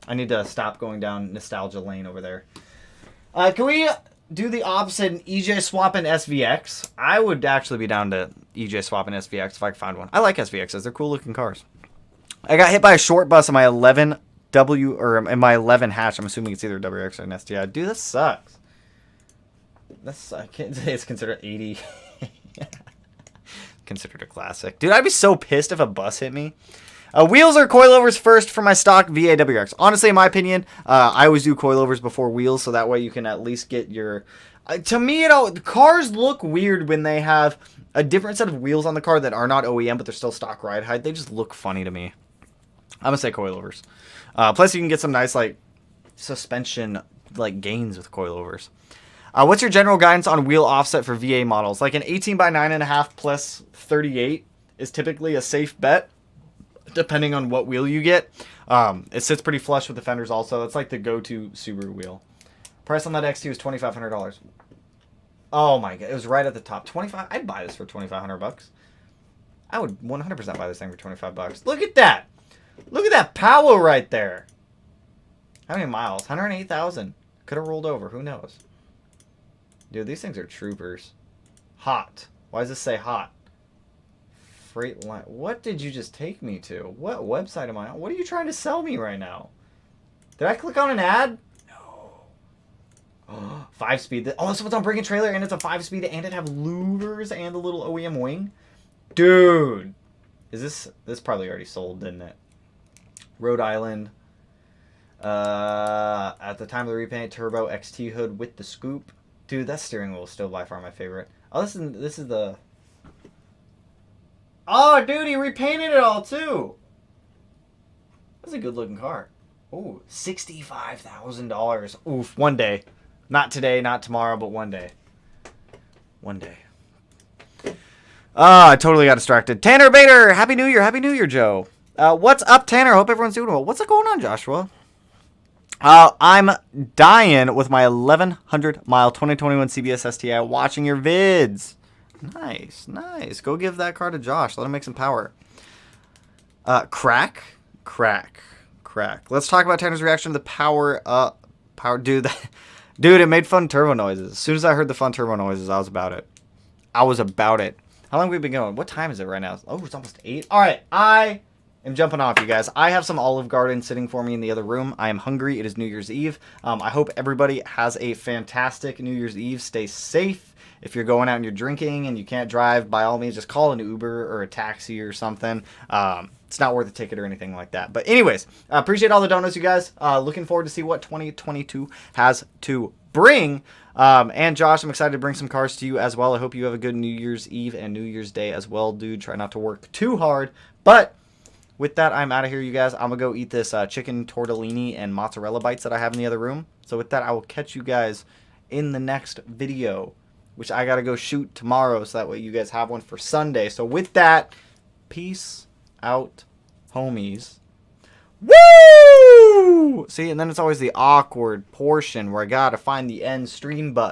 I need to stop going down nostalgia lane over there. Can we do the opposite and EJ swap in SVX? I would actually be down to EJ swap in SVX if I could find one. I like SVXs. They're cool looking cars. I got hit by a short bus in my 11W or in my 11 hatch. I'm assuming it's either WX or an STI. Dude, this sucks. I can't say it's considered 80. Considered a classic. Dude, I'd be so pissed if a bus hit me. Wheels or coilovers first for my stock VAWX. Honestly, in my opinion, I always do coilovers before wheels, so that way you can at least get your... to me, cars look weird when they have a different set of wheels on the car that are not OEM, but they're still stock ride height. They just look funny to me. I'm going to say coilovers. Plus, you can get some nice, like, suspension, like, gains with coilovers. What's your general guidance on wheel offset for VA models? Like an 18 by 9.5 plus 38 is typically a safe bet, depending on what wheel you get. It sits pretty flush with the fenders also. It's like the go-to Subaru wheel. Price on that XT was $2,500. Oh my god, it was right at the top. 25. I'd buy this for $2,500. I would 100% buy this thing for $25. Look at that. Look at that power right there. How many miles? 108,000. Could have rolled over. Who knows? Dude, these things are troopers. Hot. Why does this say hot? Freight line. What did you just take me to? What website am I on? What are you trying to sell me right now? Did I click on an ad? No. Oh, 5-speed. Oh, so it's on Breaking Trailer and it's a 5-speed and it have louvers and the little OEM wing? Dude. Is this probably already sold, didn't it? Rhode Island. At the time of the repaint, Turbo XT hood with the scoop. Dude, that steering wheel is still by far my favorite. Oh, this is the... Oh, dude, he repainted it all, too. That's a good-looking car. Ooh, $65,000. Oof, one day. Not today, not tomorrow, but one day. One day. I totally got distracted. Tanner Bader, Happy New Year. Happy New Year, Joe. What's up, Tanner? Hope everyone's doing well. What's going on, Joshua? I'm dying with my 1,100-mile 2021 CBS STI watching your vids. Nice, nice. Go give that car to Josh. Let him make some power. Crack. Let's talk about Tanner's reaction to the power. Dude, dude, it made fun turbo noises. As soon as I heard the fun turbo noises, I was about it. How long have we been going? What time is it right now? Oh, it's almost 8. All right, I am jumping off, you guys. I have some Olive Garden sitting for me in the other room. I am hungry. It is New Year's Eve. I hope everybody has a fantastic New Year's Eve. Stay safe. If you're going out and you're drinking and you can't drive, by all means, just call an Uber or a taxi or something. It's not worth a ticket or anything like that. But anyways, appreciate all the donuts, you guys. Looking forward to see what 2022 has to bring. And Josh, I'm excited to bring some cars to you as well. I hope you have a good New Year's Eve and New Year's Day as well, dude. Try not to work too hard. But with that, I'm out of here, you guys. I'm going to go eat this chicken tortellini and mozzarella bites that I have in the other room. So with that, I will catch you guys in the next video, which I got to go shoot tomorrow, so that way you guys have one for Sunday. So with that, peace out, homies. Woo! See, and then it's always the awkward portion where I got to find the end stream button.